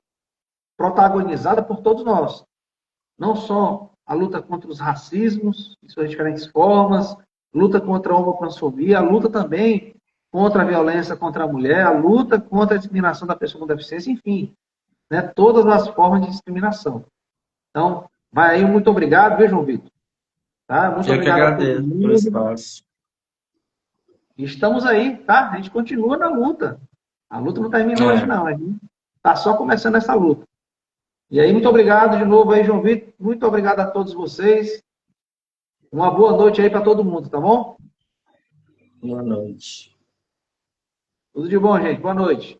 protagonizada por todos nós. Não só a luta contra os racismos, em suas diferentes formas, luta contra a homotransfobia, a luta também contra a violência contra a mulher, a luta contra a discriminação da pessoa com deficiência, enfim, né, todas as formas de discriminação. Então, vai aí, muito obrigado, viu, João Vitor? Tá? Muito
Eu que
obrigado a todo
agradeço pelo
mundo.
espaço.
Estamos aí, tá? A gente continua na luta. A luta não termina hoje,
É,
não. Está só começando essa luta. E aí, muito obrigado de novo aí, João Vitor. Muito obrigado a todos vocês. Uma boa noite aí para todo mundo, tá bom?
Boa noite.
Tudo de bom, gente. Boa noite.